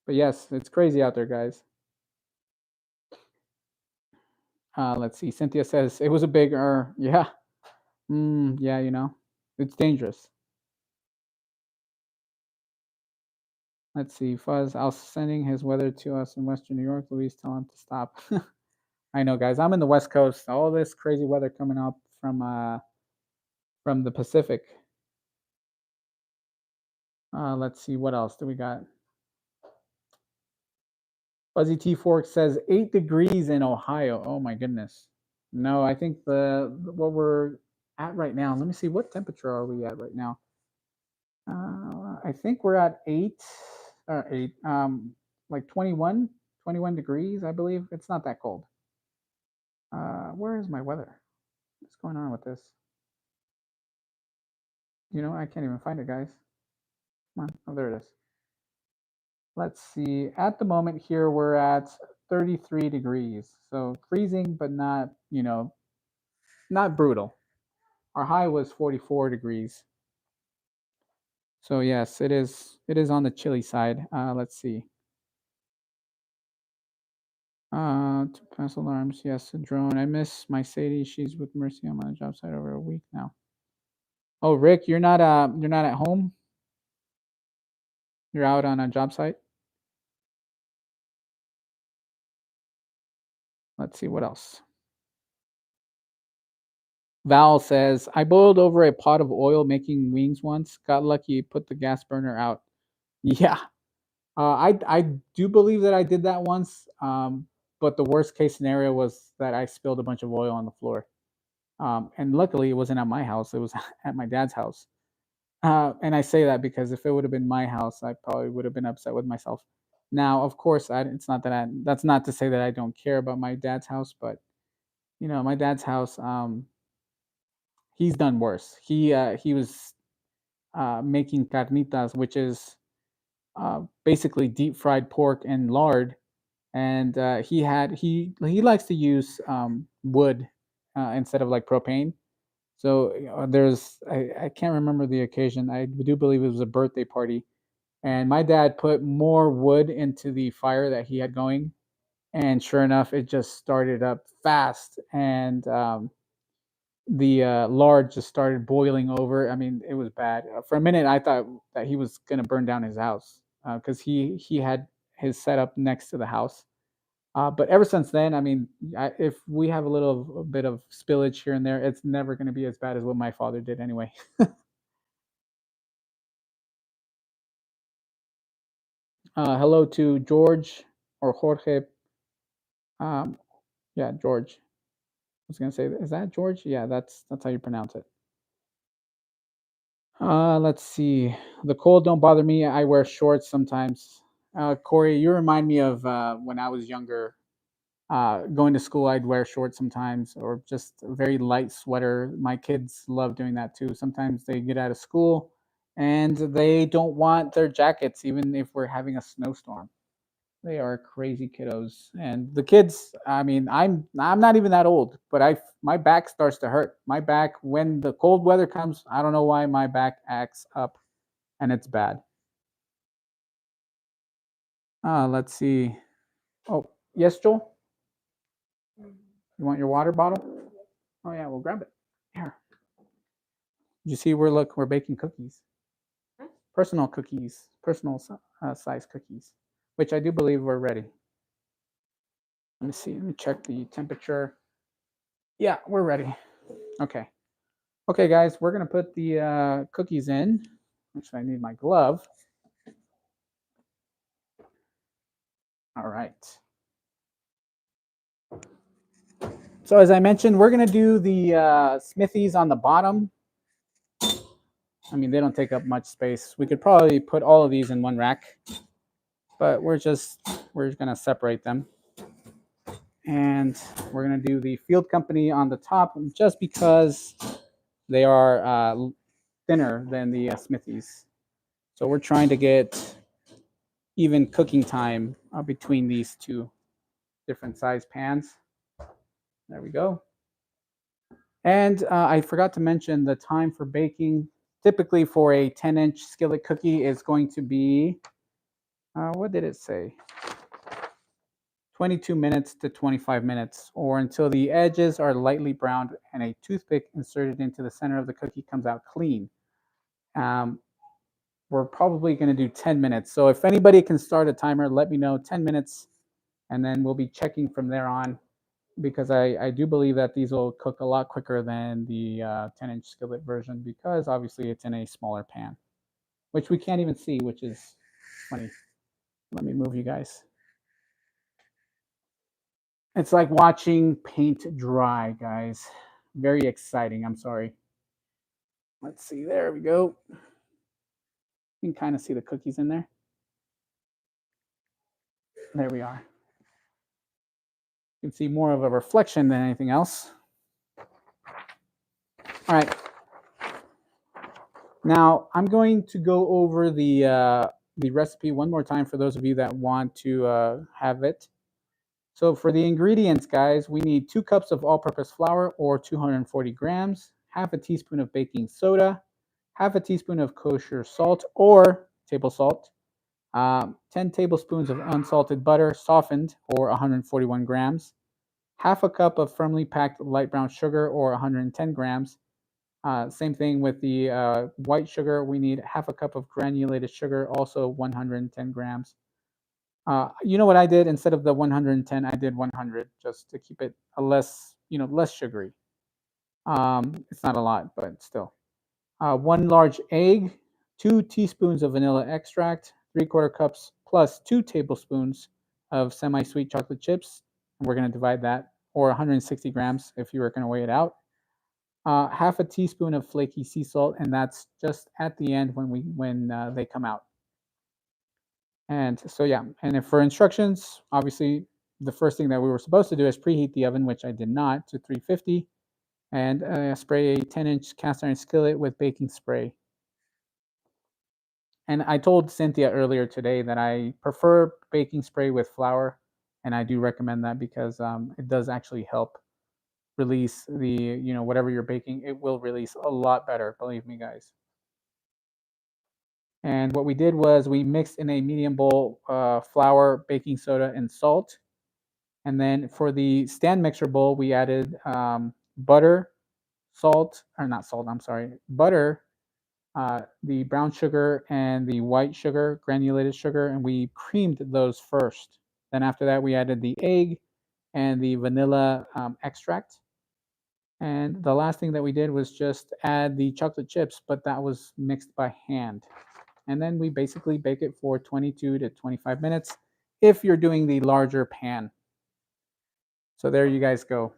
But yes, it's crazy out there, guys. Let's see. Cynthia says it was a big yeah. Yeah, it's dangerous. Let's see. Fuzz, I was sending his weather to us in Western New York. Louise, tell him to stop. I know, guys. I'm in the West Coast. All this crazy weather coming up from the Pacific. Let's see. What else do we got? Fuzzy T Fork says 8 degrees in Ohio. Oh my goodness. No, I think the what we're at right now. Let me see. What temperature are we at right now? I think we're at 8, like 21 degrees, I believe. It's not that cold. Where is my weather? What's going on with this? You know, I can't even find it, guys. Come on. Oh, there it is. Let's see. At the moment here, we're at 33 degrees. So freezing, but not, you know, not brutal. Our high was 44 degrees. So yes, it is. It is on the chilly side. Let's see. To pass alarms. Yes, a drone. I miss my Sadie. She's with Mercy. I'm on a job site over a week now. Oh, Rick, you're not at home. You're out on a job site. Let's see what else. Val says, I boiled over a pot of oil making wings once. Got lucky, put the gas burner out. Yeah, I do believe that I did that once. But the worst case scenario was that I spilled a bunch of oil on the floor. And luckily, it wasn't at my house. It was at my dad's house. And I say that because if it would have been my house, I probably would have been upset with myself. Now, of course, it's not that that's not to say that I don't care about my dad's house, but you know, my dad's house, he's done worse. He was making carnitas, which is basically deep fried pork and lard, and he likes to use wood instead of like propane. So I can't remember the occasion. I do believe it was a birthday party, and my dad put more wood into the fire that he had going, and sure enough, it just started up fast, and the lard just started boiling over. I mean, it was bad. For a minute, I thought that he was gonna burn down his house because he had his setup next to the house. But ever since then, I mean, if we have a bit of spillage here and there, it's never going to be as bad as what my father did anyway. Hello to George or Jorge. Um, yeah, George. I was going to say, is that George? Yeah, that's how you pronounce it. Let's see. The cold don't bother me. I wear shorts sometimes. Corey, you remind me of when I was younger. Going to school, I'd wear shorts sometimes, or just a very light sweater. My kids love doing that too. Sometimes they get out of school and they don't want their jackets, even if we're having a snowstorm. They are crazy kiddos, and the kids. I mean, I'm not even that old, but my back starts to hurt. My back when the cold weather comes. I don't know why my back acts up, and it's bad. Let's see. Oh, yes, Joel. You want your water bottle? Oh yeah, we'll grab it. Here. You see, we're baking cookies, personal cookies, personal size cookies, which I do believe we're ready. Let me see. Let me check the temperature. Yeah, we're ready. Okay. Okay, guys, we're gonna put the cookies in. Actually, I need my glove. All right. So as I mentioned, we're gonna do the smithies on the bottom. I mean, they don't take up much space. We could probably put all of these in one rack, but we're gonna separate them. And we're going to do the field company on the top just because they are thinner than the smithies. So we're trying to get even cooking time between these two different size pans. There we go. And I forgot to mention the time for baking. Typically for a 10-inch skillet cookie is going to be, what did it say? 22 minutes to 25 minutes, or until the edges are lightly browned and a toothpick inserted into the center of the cookie comes out clean. Um, we're probably going to do 10 minutes. So if anybody can start a timer, let me know. 10 minutes, and then we'll be checking from there on, because I do believe that these will cook a lot quicker than the 10-inch skillet version, because obviously it's in a smaller pan, which we can't even see, which is funny. Let me move you guys. It's like watching paint dry, guys. Very exciting. I'm sorry. Let's see. There we go. You can kind of see the cookies in there. There we are. You can see more of a reflection than anything else. All right. Now I'm going to go over the recipe one more time for those of you that want to have it. So for the ingredients, guys, we need 2 cups of all-purpose flour or 240 grams, half a teaspoon of baking soda, half a teaspoon of kosher salt or table salt, 10 tablespoons of unsalted butter, softened, or 141 grams, half a cup of firmly packed light brown sugar, or 110 grams. Same thing with the white sugar. We need half a cup of granulated sugar, also 110 grams. You know what I did? Instead of the 110, I did 100 just to keep it a less, less sugary. It's not a lot, but still. 1 large egg, 2 teaspoons of vanilla extract, 3/4 cups plus 2 tablespoons of semi-sweet chocolate chips. And we're going to divide that, or 160 grams if you were going to weigh it out. Half a teaspoon of flaky sea salt, and that's just at the end when they come out. And so yeah, and if for instructions, obviously the first thing that we were supposed to do is preheat the oven, which I did not, to 350, and spray a 10-inch cast iron skillet with baking spray. And I told Cynthia earlier today that I prefer baking spray with flour, and I do recommend that because it does actually help release the, whatever you're baking. It will release a lot better, believe me, guys. And what we did was we mixed in a medium bowl flour, baking soda, and salt. And then for the stand mixer bowl, we added butter, salt, or not salt, I'm sorry, butter, the brown sugar, and the white sugar, granulated sugar, and we creamed those first. Then after that, we added the egg and the vanilla extract. And the last thing that we did was just add the chocolate chips, but that was mixed by hand. And then we basically bake it for 22 to 25 minutes if you're doing the larger pan. So there you guys go.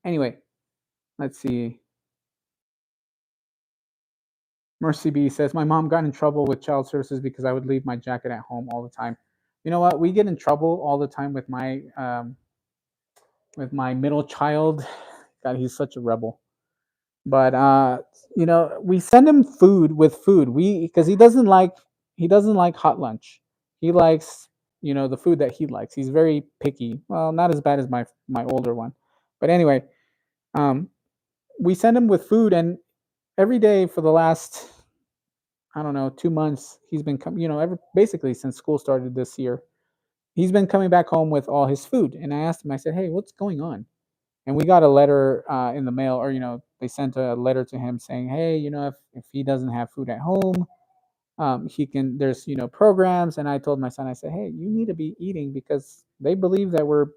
Anyway, let's see. Mercy B says, my mom got in trouble with child services because I would leave my jacket at home all the time. You know what? We get in trouble all the time with my middle child. God, he's such a rebel. But we send him food with food. Because he doesn't like hot lunch. He likes, the food that he likes. He's very picky. Well, not as bad as my older one. But anyway, um, we send him with food, and every day for the last, I don't know, 2 months, he's been coming. Basically since school started this year, he's been coming back home with all his food. And I asked him. I said, "Hey, what's going on?" And we got a letter in the mail, or they sent a letter to him saying, "Hey, if he doesn't have food at home, he can. There's programs." And I told my son, I said, "Hey, you need to be eating because they believe that we're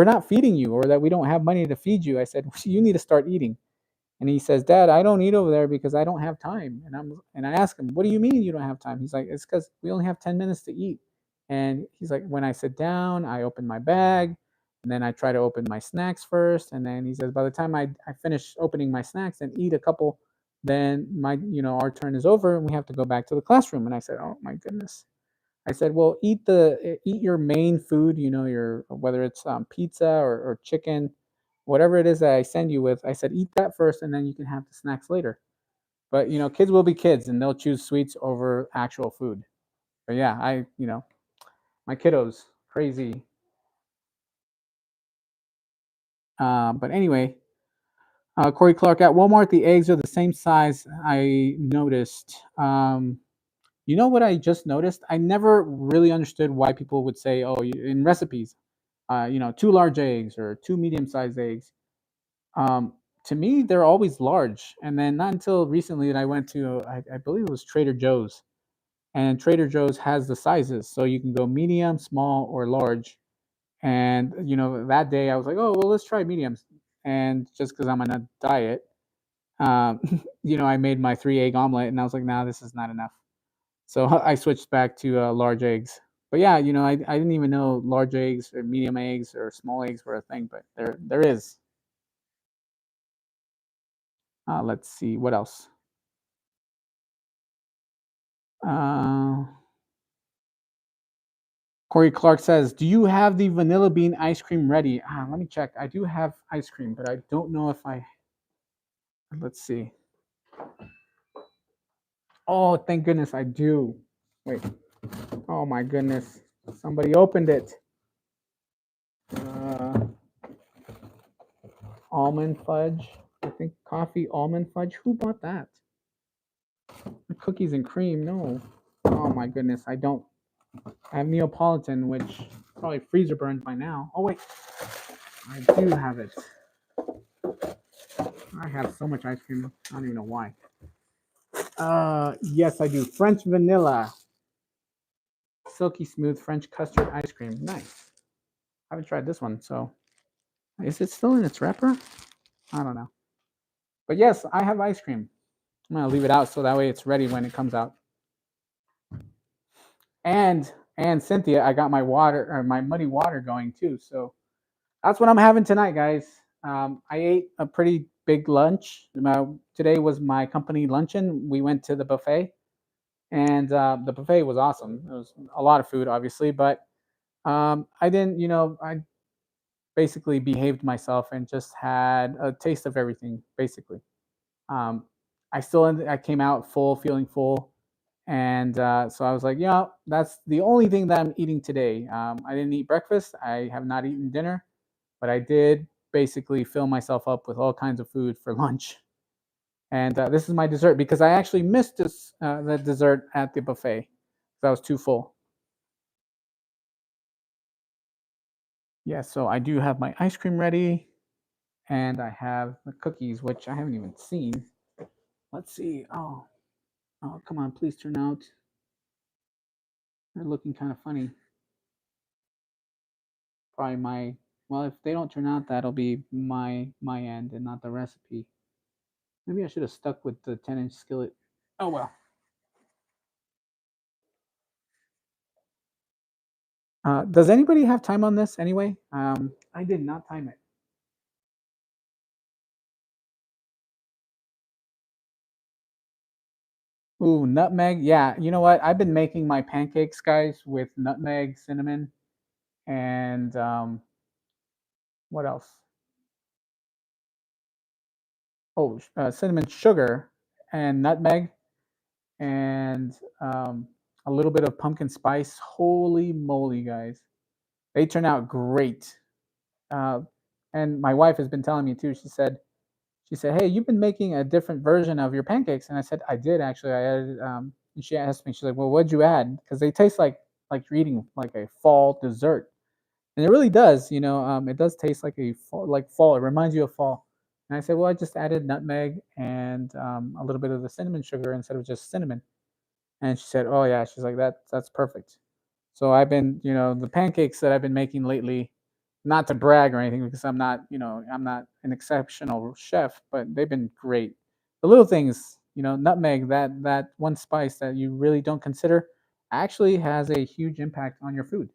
not feeding you, or that we don't have money to feed you." I said, "You need to start eating." And he says, "Dad, I don't eat over there because I don't have time." And I ask him, "What do you mean you don't have time?" He's like, "It's because we only have 10 minutes to eat." And he's like, "When I sit down, I open my bag, and then I try to open my snacks first." And then he says, "By the time I finish opening my snacks and eat a couple, then our turn is over and we have to go back to the classroom." And I said, "Oh my goodness." I said, "Well, eat your main food, your whether it's pizza or chicken, whatever it is that I send you with." I said, "Eat that first, and then you can have the snacks later." But kids will be kids, and they'll choose sweets over actual food. But yeah, my kiddos crazy. But anyway, Corey Clark, at Walmart, the eggs are the same size. I noticed. You know what I just noticed? I never really understood why people would say, "Oh, in recipes, 2 large eggs or 2 medium-sized eggs." Um, to me, they're always large. And then not until recently that I went to, I believe it was Trader Joe's, and Trader Joe's has the sizes, so you can go medium, small, or large. And that day I was like, "Oh well, let's try mediums." And just because I'm on a diet, um, I made my 3 egg omelet, and I was like, "Nah, this is not enough." So I switched back to large eggs. But yeah, I didn't even know large eggs or medium eggs or small eggs were a thing, but there is. Let's see what else. Uh, Corey Clark says, "Do you have the vanilla bean ice cream ready?" Let me check. I do have ice cream, but I don't know if I. Let's see. Oh, thank goodness I do. Wait. Oh my goodness. Somebody opened it. Uh, almond fudge. I think coffee almond fudge. Who bought that? The cookies and cream. No. Oh my goodness. I don't. I have Neapolitan, which probably freezer burned by now. Oh wait. I do have it. I have so much ice cream. I don't even know why. Yes, I do. French vanilla, silky smooth French custard ice cream. Nice. I haven't tried this one, so is it still in its wrapper? I don't know. But yes, I have ice cream. I'm gonna leave it out so that way it's ready when it comes out. And Cynthia, I got my water or my muddy water going too. So that's what I'm having tonight, guys. I ate a pretty big lunch. Today was my company luncheon. We went to the buffet, and the buffet was awesome. It was a lot of food, obviously, but I didn't, I basically behaved myself and just had a taste of everything, basically. Um, I came out full, feeling full, and so I was like, yeah, that's the only thing that I'm eating today. I didn't eat breakfast. I have not eaten dinner, but I did basically fill myself up with all kinds of food for lunch. And this is my dessert because I actually missed the dessert at the buffet because I was too full. Yeah, so I do have my ice cream ready, and I have the cookies, which I haven't even seen. Let's see. Oh, come on, please turn out. They're looking kind of funny. Probably well, if they don't turn out, that'll be my end and not the recipe. Maybe I should have stuck with the 10-inch skillet. Oh well. Does anybody have time on this anyway? I did not time it. Ooh, nutmeg. Yeah, you know what? I've been making my pancakes, guys, with nutmeg, cinnamon, and what else? Oh, cinnamon, sugar, and nutmeg, and a little bit of pumpkin spice. Holy moly, guys! They turn out great. Uh, and my wife has been telling me too. She said, "Hey, you've been making a different version of your pancakes." And I said, "I did actually. I added." And she asked me, she's like, "Well, what'd you add?" Because they taste like you're eating like a fall dessert, and it really does. It does taste like like fall. It reminds you of fall. And I said, "Well, I just added nutmeg and a little bit of the cinnamon sugar instead of just cinnamon." And she said, "Oh yeah." She's like, That's perfect." So I've been, the pancakes that I've been making lately, not to brag or anything, because I'm not an exceptional chef, but they've been great. The little things, nutmeg, that one spice that you really don't consider, actually has a huge impact on your food.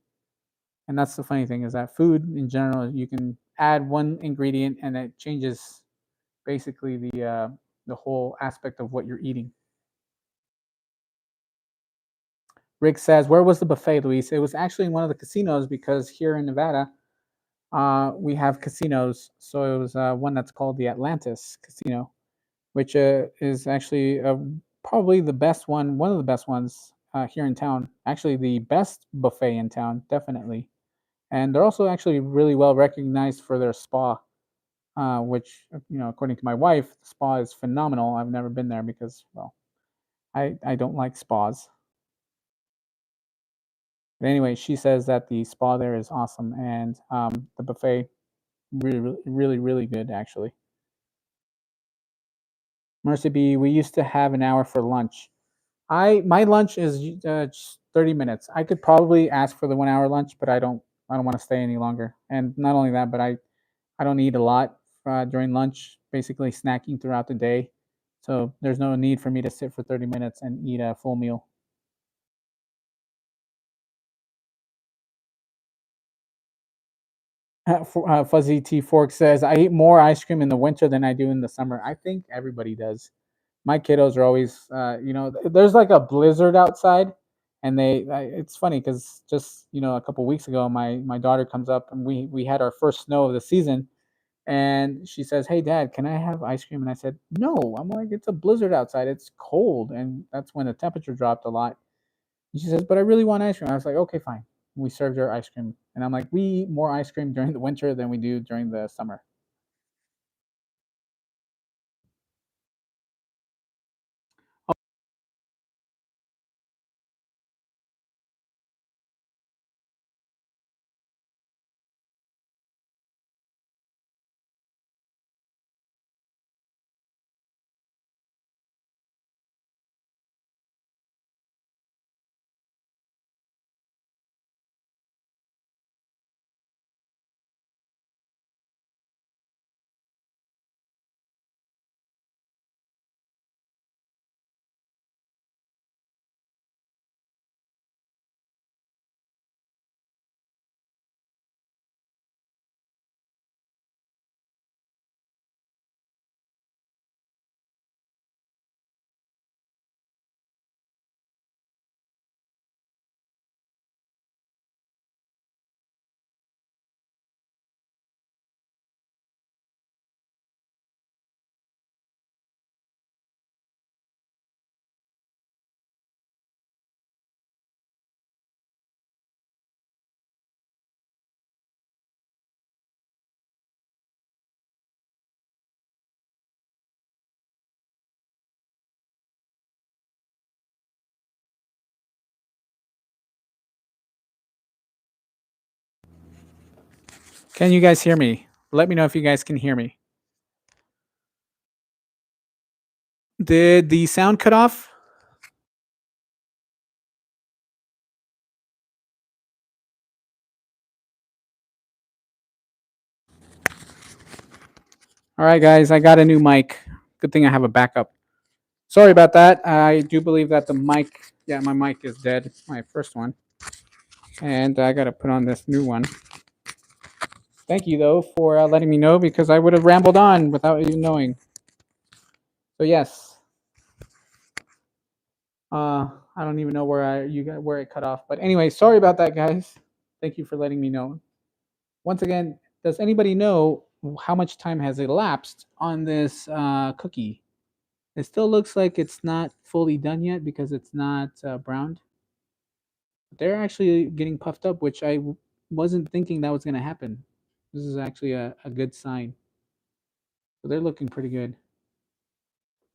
And that's the funny thing is that food in general, you can add one ingredient and it changes basically the whole aspect of what you're eating. Rick says, "Where was the buffet, Luis?" It was actually in one of the casinos because here in Nevada, we have casinos. So it was one that's called the Atlantis Casino, which is actually probably the best one of the best ones here in town. Actually, the best buffet in town, definitely. And they're also actually really well recognized for their spa, which, according to my wife, the spa is phenomenal. I've never been there because, well, I don't like spas. But anyway, she says that the spa there is awesome and the buffet really, really, really, really good actually. Mercy B, we used to have an hour for lunch. My lunch is just 30 minutes. I could probably ask for the 1 hour lunch, but I don't want to stay any longer. And not only that, but I don't eat a lot during lunch. Basically snacking throughout the day, so there's no need for me to sit for 30 minutes and eat a full meal. Fuzzy T Fork says, "I eat more ice cream in the winter than I do in the summer." I think everybody does. My kiddos are always, there's like a blizzard outside, and it's funny because just a couple weeks ago, my daughter comes up and we had our first snow of the season, And she says, "Hey, Dad, can I have ice cream?" And I said, "No." I'm like, "It's a blizzard outside. It's cold." And that's when the temperature dropped a lot. And she says, "But I really want ice cream." I was like, "Okay, fine." We served her ice cream. And I'm like, "We eat more ice cream during the winter than we do during the summer." Can you guys hear me? Let me know if you guys can hear me. Did the sound cut off? All right, guys, I got a new mic. Good thing I have a backup. Sorry about that. I do believe that the mic, yeah, my mic is dead, my first one. And I got to put on this new one. Thank you, though, for letting me know because I would have rambled on without even knowing. So, yes, I don't even know where it cut off. But anyway, sorry about that, guys. Thank you for letting me know. Once again, does anybody know how much time has elapsed on this cookie? It still looks like it's not fully done yet because it's not browned. They're actually getting puffed up, which wasn't thinking that was going to happen. This is actually a good sign. So they're looking pretty good.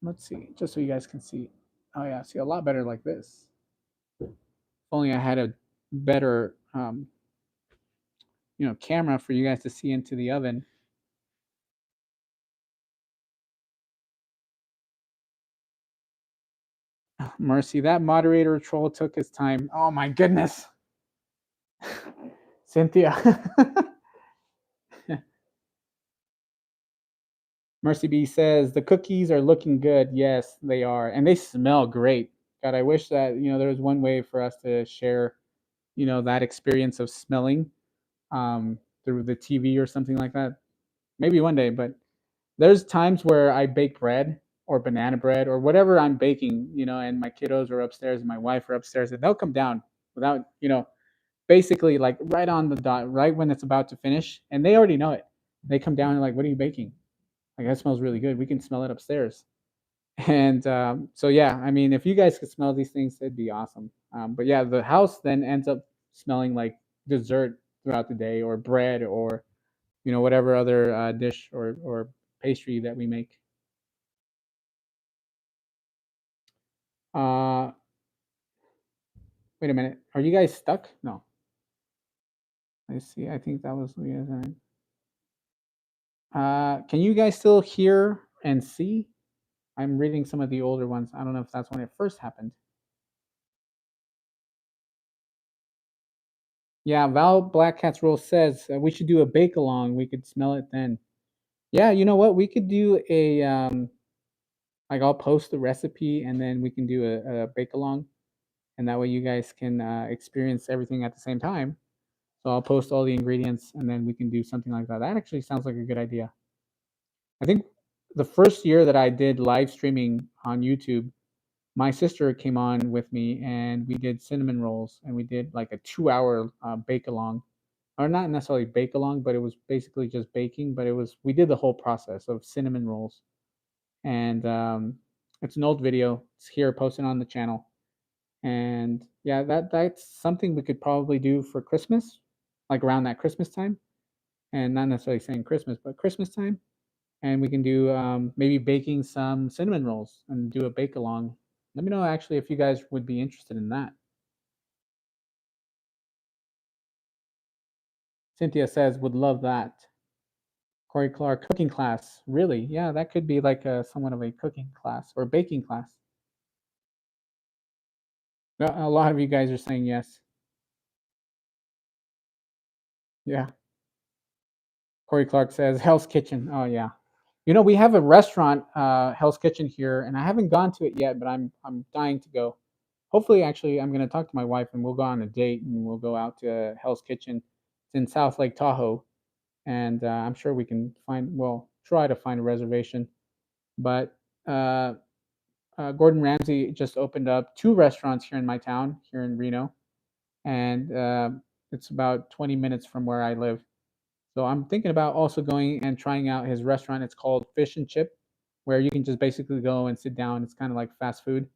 Let's see, just so you guys can see. Oh yeah, see a lot better like this. If only I had a better, camera for you guys to see into the oven. Mercy, that moderator troll took his time. Oh my goodness, Cynthia. Mercy B says the cookies are looking good. Yes, they are, and they smell great. God, I wish that there was one way for us to share, that experience of smelling through the TV or something like that. Maybe one day, but there's times where I bake bread or banana bread or whatever I'm baking, and my kiddos are upstairs and my wife are upstairs, and they'll come down without, basically like right on the dot, right when it's about to finish, and they already know it. They come down and like, "What are you baking?" Like that smells really good. We can smell it upstairs. And so yeah, I mean, if you guys could smell these things, it'd be awesome. But yeah, the house then ends up smelling like dessert throughout the day, or bread, or whatever other dish or pastry that we make. Uh, Wait a minute, are you guys stuck? No, I see. I think that was the. Can you guys still hear and see? I'm reading some of the older ones. I don't know if that's when it first happened. Yeah, Val Black Cat's Rule says we should do a bake along. We could smell it then. Yeah, you know what? We could do a like I'll post the recipe and then we can do a bake along, and that way you guys can experience everything at the same time. So I'll post all the ingredients and then we can do something like that. That actually sounds like a good idea. I think the first year that I did live streaming on YouTube, my sister came on with me and we did cinnamon rolls and we did like a 2 hour bake along. or not necessarily bake along, but it was basically just baking. But we did the whole process of cinnamon rolls, and it's an old video. It's here posted on the channel, and yeah, that's something we could probably do for Christmas, like around that Christmas time, and not necessarily saying Christmas, but Christmas time, and we can do maybe baking some cinnamon rolls and do a bake along. Let me know actually if you guys would be interested in that. Cynthia says would love that. Corey Clark cooking class. Really? Yeah, that could be like somewhat of a cooking class or baking class. A lot of you guys are saying yes. Yeah. Corey Clark says Hell's Kitchen. Oh yeah. You know, we have a restaurant, Hell's Kitchen here, and I haven't gone to it yet, but I'm dying to go. Hopefully, actually, I'm going to talk to my wife and we'll go on a date and we'll go out to Hell's Kitchen. It's in South Lake Tahoe, and I'm sure we can try to find a reservation. But Gordon Ramsay just opened up two restaurants here in my town, here in Reno, and it's about 20 minutes from where I live. So I'm thinking about also going and trying out his restaurant. It's called Fish and Chip, where you can just basically go and sit down. It's kind of like fast food.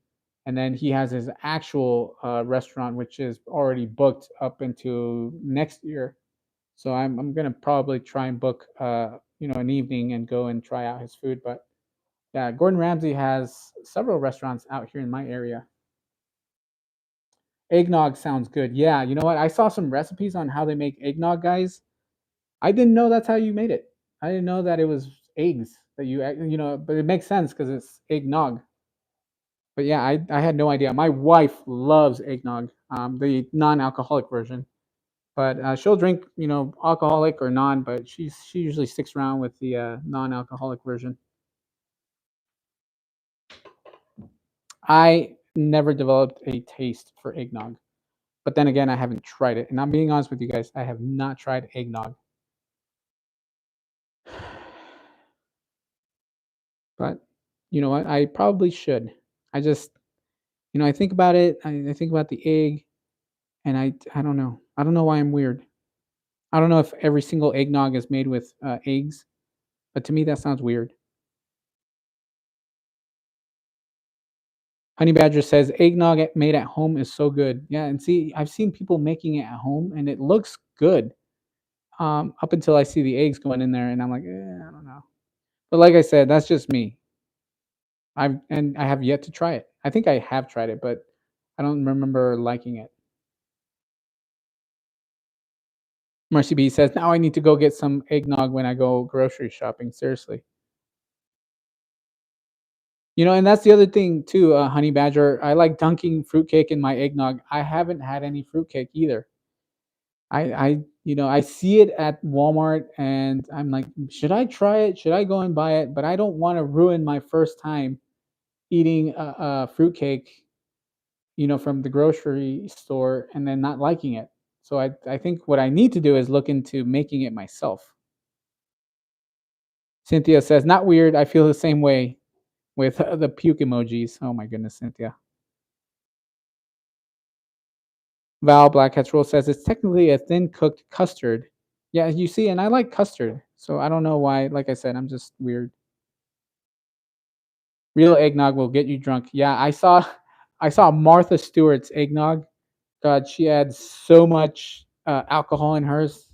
And then he has his actual restaurant, which is already booked up into next year. So I'm gonna probably try and book an evening and go and try out his food. But yeah, Gordon Ramsay has several restaurants out here in my area. Eggnog sounds good. Yeah, you know what? I saw some recipes on how they make eggnog, guys. I didn't know that's how you made it. I didn't know that it was eggs that but it makes sense because it's eggnog. But yeah, I had no idea. My wife loves eggnog, the non-alcoholic version. But she'll drink, alcoholic or non, but she usually sticks around with the non-alcoholic version. I never developed a taste for eggnog, but then again, I haven't tried it. And I'm being honest with you guys, I have not tried eggnog. But you know what? I probably should. I just, I think about it. I think about the egg, and I don't know. I don't know why I'm weird. I don't know if every single eggnog is made with eggs, but to me that sounds weird. Honey Badger says eggnog made at home is so good. Yeah, and see, I've seen people making it at home, and it looks good. Up until I see the eggs going in there, and I'm like, I don't know. But like I said, that's just me. I have yet to try it. I think I have tried it, but I don't remember liking it. Mercy B says, now I need to go get some eggnog when I go grocery shopping. Seriously. And that's the other thing too, Honey Badger. I like dunking fruitcake in my eggnog. I haven't had any fruitcake either. I see it at Walmart and I'm like, should I try it? Should I go and buy it? But I don't want to ruin my first time eating a fruitcake, from the grocery store and then not liking it. So I think what I need to do is look into making it myself. Cynthia says, not weird. I feel the same way with the puke emojis. Oh my goodness, Cynthia. Val Black Hats Roll says it's technically a thin cooked custard. Yeah, you see, and I like custard. So I don't know why. Like I said, I'm just weird. Real eggnog will get you drunk. Yeah, I saw Martha Stewart's eggnog. God, she adds so much alcohol in hers.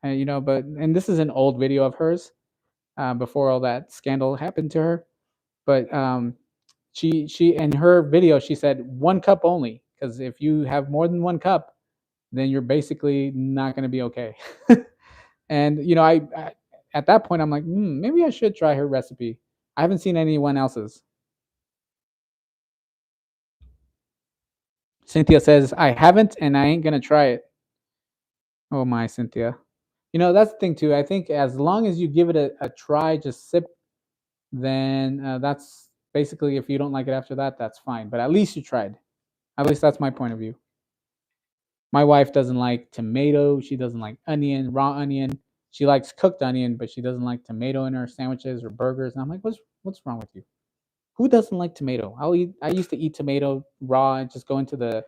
And this is an old video of hers before all that scandal happened to her. But she in her video she said 1 cup only because if you have more than 1 cup, then you're basically not going to be okay. And I at that point I'm like, maybe I should try her recipe. I haven't seen anyone else's. Cynthia says I haven't, and I ain't gonna try it. Oh my, Cynthia. That's the thing too. I think as long as you give it a try, just sip, then that's basically if you don't like it after that, that's fine. But at least you tried. At least that's my point of view. My wife doesn't like tomato. She doesn't like onion, raw onion. She likes cooked onion, but she doesn't like tomato in her sandwiches or burgers. And I'm like, what's wrong with you? Who doesn't like tomato? I used to eat tomato raw and just go into the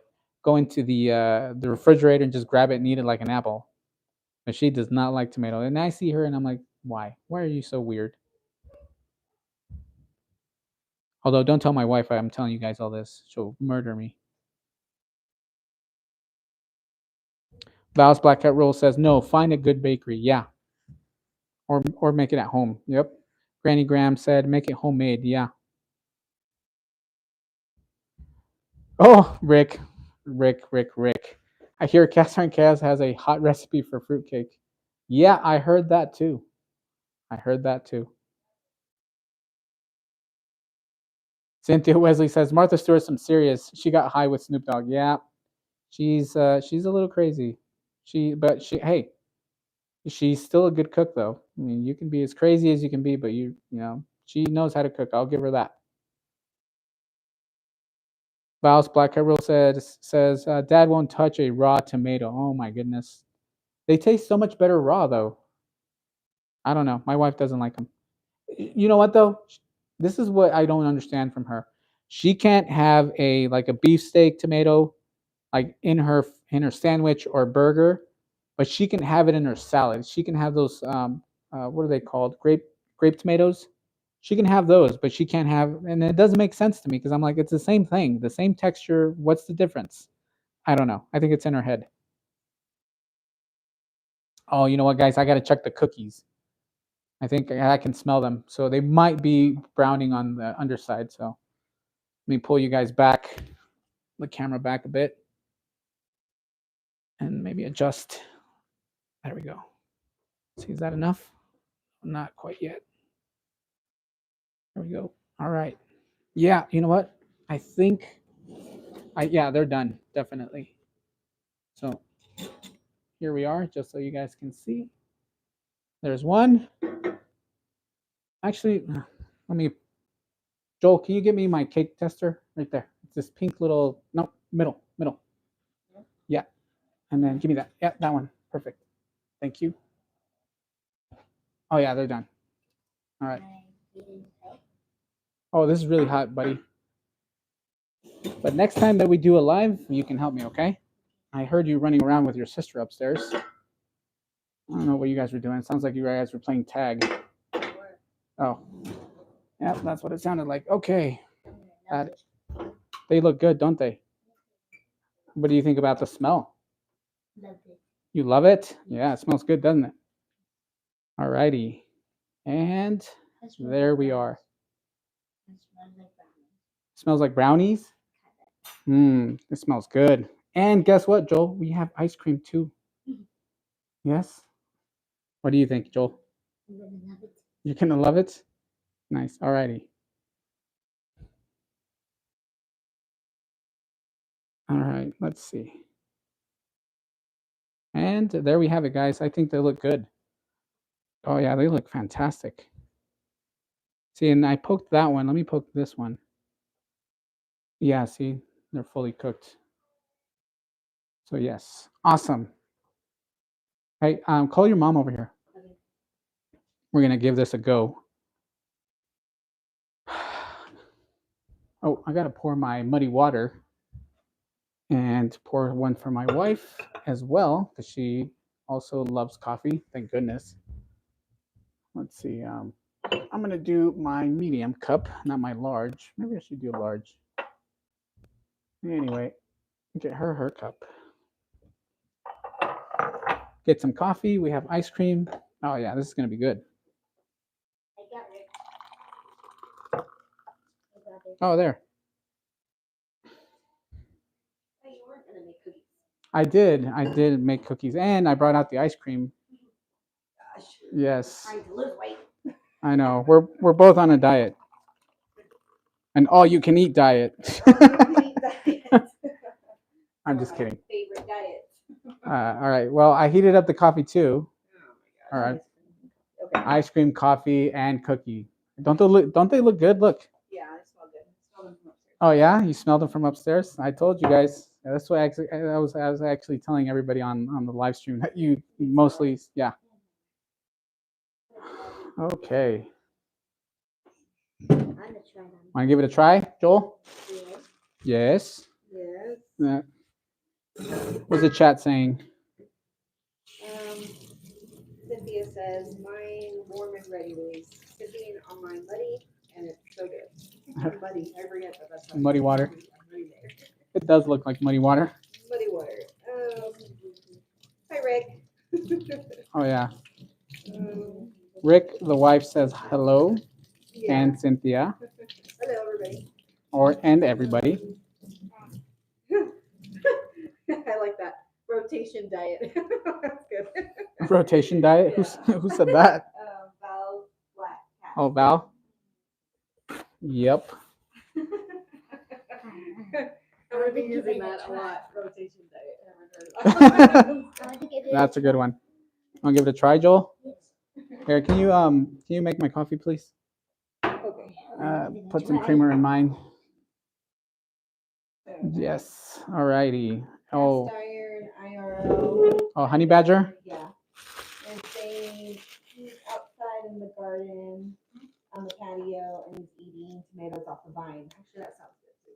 refrigerator and just grab it and eat it like an apple. But she does not like tomato. And I see her and I'm like, why? Why are you so weird? Although, don't tell my wife I'm telling you guys all this. She'll murder me. Val's Black Cat Roll says, no, find a good bakery. Yeah. Or make it at home. Yep. Granny Graham said, make it homemade. Yeah. Oh, Rick. I hear Catherine Kaz has a hot recipe for fruitcake. Yeah, I heard that too. Cynthia Wesley says Martha Stewart's some serious. She got high with Snoop Dogg. Yeah, she's a little crazy. Hey, she's still a good cook though. I mean, you can be as crazy as you can be, but she knows how to cook. I'll give her that. Val's Black Cat Rule says Dad won't touch a raw tomato. Oh my goodness, they taste so much better raw though. I don't know. My wife doesn't like them. You know what though? This is what I don't understand from her. She can't have a beefsteak tomato like in her sandwich or burger, but she can have it in her salad. She can have those what are they called? Grape tomatoes. She can have those, but she can't have, and it doesn't make sense to me because I'm like, it's the same thing, the same texture. What's the difference? I don't know. I think it's in her head. Oh, you know what, guys? I got to check the cookies. I think I can smell them. So they might be browning on the underside. So let me pull you guys back, the camera back a bit, and maybe adjust. There we go. See, is that enough? Not quite yet. There we go. All right. Yeah, you know what? I think yeah, they're done, definitely. So here we are, just so you guys can see. There's one. Actually, let me, Joel, can you give me my cake tester right there? It's this pink little, no, middle. Yeah. And then give me that. Yeah, that one. Perfect. Thank you. Oh yeah, they're done. All right. Oh, this is really hot, buddy. But next time that we do a live, you can help me, okay? I heard you running around with your sister upstairs. I don't know what you guys were doing. It sounds like you guys were playing tag. Oh. Yeah, that's what it sounded like. Okay. They look good, don't they? What do you think about the smell? Love it. You love it? Yeah, it smells good, doesn't it? All righty. And there we are. Smells like brownies? It smells good. And guess what, Joel? We have ice cream too. Yes? What do you think, Joel? I'm gonna love it. You're going to love it? Nice. All righty. All right, let's see. And there we have it, guys. I think they look good. Oh, yeah, they look fantastic. See, and I poked that one. Let me poke this one. Yeah, see, they're fully cooked. So, yes, awesome. Hey, call your mom over here. Okay. We're going to give this a go. Oh, I got to pour my muddy water and pour one for my wife as well because she also loves coffee. Thank goodness. Let's see. I'm going to do my medium cup, not my large. Maybe I should do a large. Anyway, get her cup. Get some coffee. We have ice cream. Oh, yeah, this is going to be good. I got it. Oh, there. Oh, you weren't gonna make cookies. I did make cookies, and I brought out the ice cream. Gosh. Yes. Trying to lose weight. I know. We're both on a diet. An all-you-can-eat diet. I'm just kidding. Favorite diet. All right. Well, I heated up the coffee too. Oh All right. Okay. Ice cream, coffee, and cookie. Don't they look good? Look. Yeah, I smell good. I smell them from upstairs. Oh yeah, you smelled them from upstairs. I told you guys. That's why I was actually telling everybody on the live stream that you mostly yeah. Okay. I'm gonna try them. Want to give it a try, Joel? Yes. Yes. What's the chat saying? ready release. Sitting on my muddy, and it's so good. Muddy. I forget that that's how Muddy water. muddy. It does look like muddy water. Muddy water. Hi, Rick. Oh yeah. Rick, the wife, says hello, Yeah. and Cynthia, Hello, everybody. and everybody. I like that rotation diet. That's good. Rotation diet. Yeah. Who said that? Val Black Cat. Oh, Val. Yep. I'm gonna be using that a lot. Rotation diet. I haven't heard of that. That's a good one. Want to give it a try, Joel? Here, can you make my coffee, please? Okay. Put some creamer in mine. Yes. Alrighty. Oh. Cast iron IRL. Oh, honey badger. Yeah. And saying he's outside in the garden on the patio and he's eating tomatoes off the vine. Actually, that sounds good too.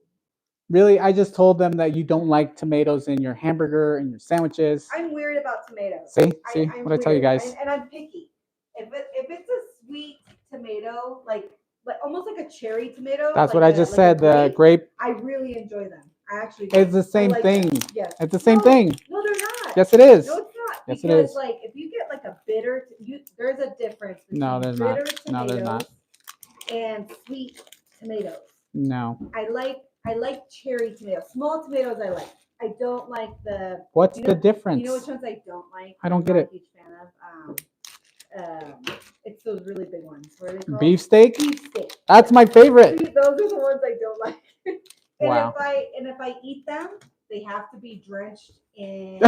Really, I just told them that you don't like tomatoes in your hamburger and your sandwiches. I'm weird about tomatoes. See I'm what I tell you weird. guys. And I'm picky. If it's a sweet tomato, like almost like a cherry tomato. That's like what I just like said. The grape. I really enjoy them. I actually do. It's the same like thing. them. Yes. It's the same thing. No, they're not. Yes, it is. No, it's not. Yes, because, it is. like, if you get like a bitter, there's a difference between No, there's not. bitter No, there's not. and sweet tomatoes. No. I like cherry tomatoes. Small tomatoes I like. I don't like the. What's the difference? You know which ones I don't like? I don't get it. I'm not a huge fan of. It's those really big ones. What are they called? Beefsteak? Beefsteak. That's my favorite. See, those are the ones I don't like. and Wow. if I eat them, they have to be drenched in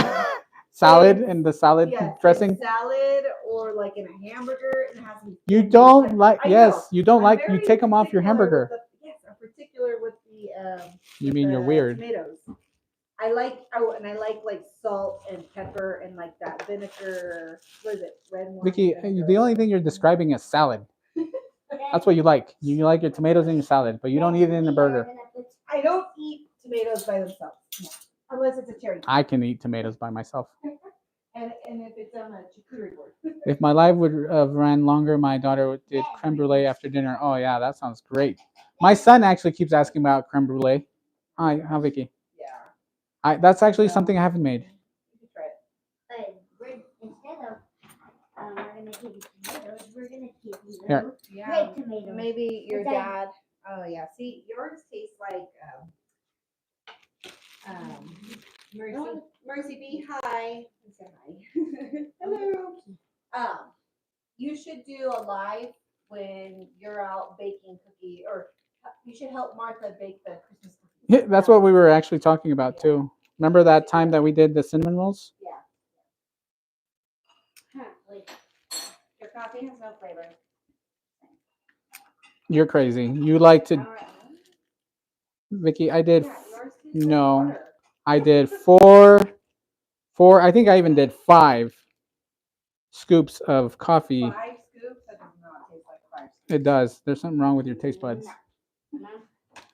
salad and the salad dressing. Salad or like in a hamburger. It has to be. You don't like? Yes, you don't like. You take them off your hamburger. Yes, I'm particular with the. You mean you're weird? Tomatoes. I like salt and pepper and like that vinegar. What is it? Red wine. Vicky, the only thing you're describing is salad. That's what you like. You like your tomatoes in your salad, but you don't eat it in a burger. I don't eat tomatoes by themselves, unless it's a cherry. I can eat tomatoes by myself. and if it's on a charcuterie board. If my life would have ran longer, my daughter did creme brulee after dinner. Oh yeah, that sounds great. My son actually keeps asking about creme brulee. Hi, Vicky? Yeah. That's actually something I haven't made. You can try it. Instead of we're gonna give you tomatoes, we're gonna give you Here. grape tomatoes. Maybe your dad. Oh yeah. See, yours tastes like Mercy B. Hi. Say hi. Hello. You should do a live when you're out baking cookie, or you should help Martha bake the Christmas cookies. Yeah, that's what we were actually talking about too. Remember that time that we did the cinnamon rolls? Yeah. Wait. Your coffee has no flavor. You're crazy. You like to. Vicky, I did. No, I did four. I think I even did 5 scoops of coffee. 5 scoops? That does not taste like 5 scoops. It does. There's something wrong with your taste buds.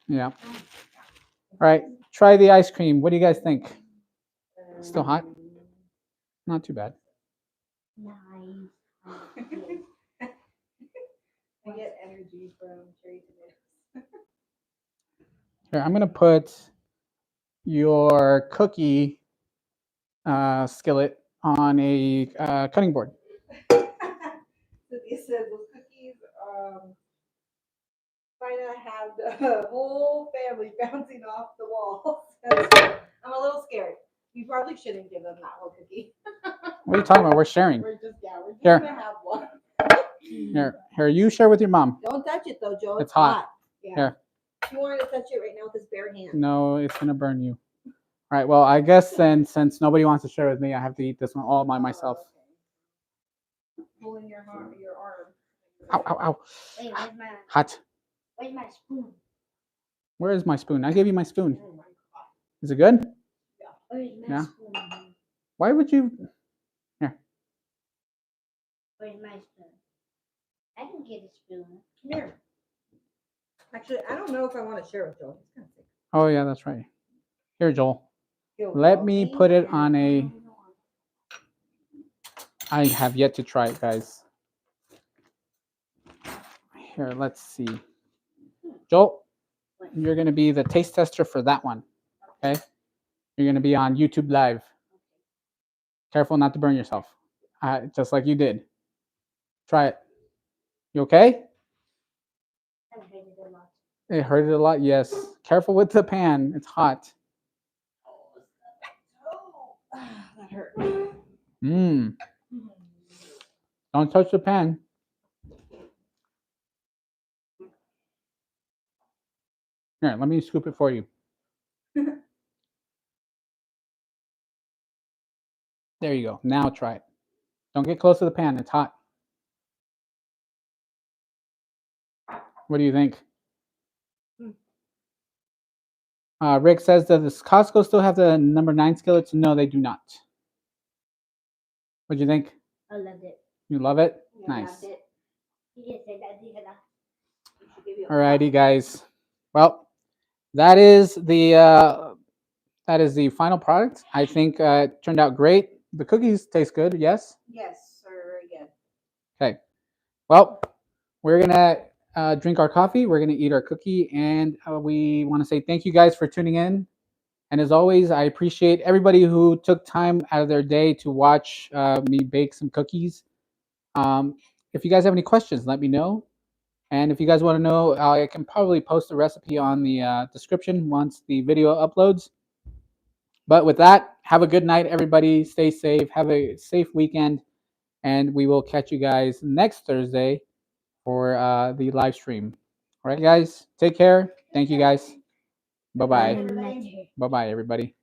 Yeah. All right. Try the ice cream. What do you guys think? Still hot? Not too bad. Nice. I get energy from cherry tomatoes. Here, I'm gonna put your cookie skillet on a cutting board. Cynthia said those cookies might not have the whole family bouncing off the walls. I'm a little scared. You probably shouldn't give them that whole cookie. What are you talking about? We're sharing. We're just Here. gonna have one. Here, you share with your mom. Don't touch it though, Joe. It's hot. Yeah. Here. You wanted to touch it right now with his bare hand. No, it's gonna burn you. All right. Well, I guess then, since nobody wants to share with me, I have to eat this one all by myself. Okay. Pulling your arm. Ow! Ow! Ow! Wait, Hot. where's my spoon? Where is my spoon? I gave you my spoon. Oh my God. Is it good? Where's my Yeah. spoon? Why would you? Where's my spoon? I can get a spoon. Come here. Actually, I don't know if I want to share with Joel. He's kind of sick. Oh yeah, that's right. Here, Joel. He'll Let love me put it on a. I have yet to try it, guys. Here, let's see. Joel, you're going to be the taste tester for that one. Okay? You're going to be on YouTube Live. Careful not to burn yourself, just like you did. Try it. You okay? I hate it a lot. It hurted a lot. Yes. Careful with the pan. It's hot. Oh, that hurt. Mmm. Don't touch the pan. Here, let me scoop it for you. There you go. Now try it. Don't get close to the pan. It's hot. What do you think? Rick says, does Costco still have the number 9 skillets? No, they do not. What do you think? I loved it. You love it? Yeah, Nice. that's it. You can say that, you know. We should give you a Alrighty, guys. Well, that is the final product. I think it turned out great. The cookies taste good. Yes. Yes, sir. Very good. Okay. Well, we're gonna drink our coffee. We're gonna eat our cookie, and we want to say thank you guys for tuning in. And as always, I appreciate everybody who took time out of their day to watch me bake some cookies. If you guys have any questions, let me know. And if you guys want to know, I can probably post the recipe on the description once the video uploads. But with that, have a good night, everybody. Stay safe. Have a safe weekend. And we will catch you guys next Thursday for the live stream. All right, guys. Take care. Thank you, guys. Bye-bye. Bye. Bye-bye, everybody.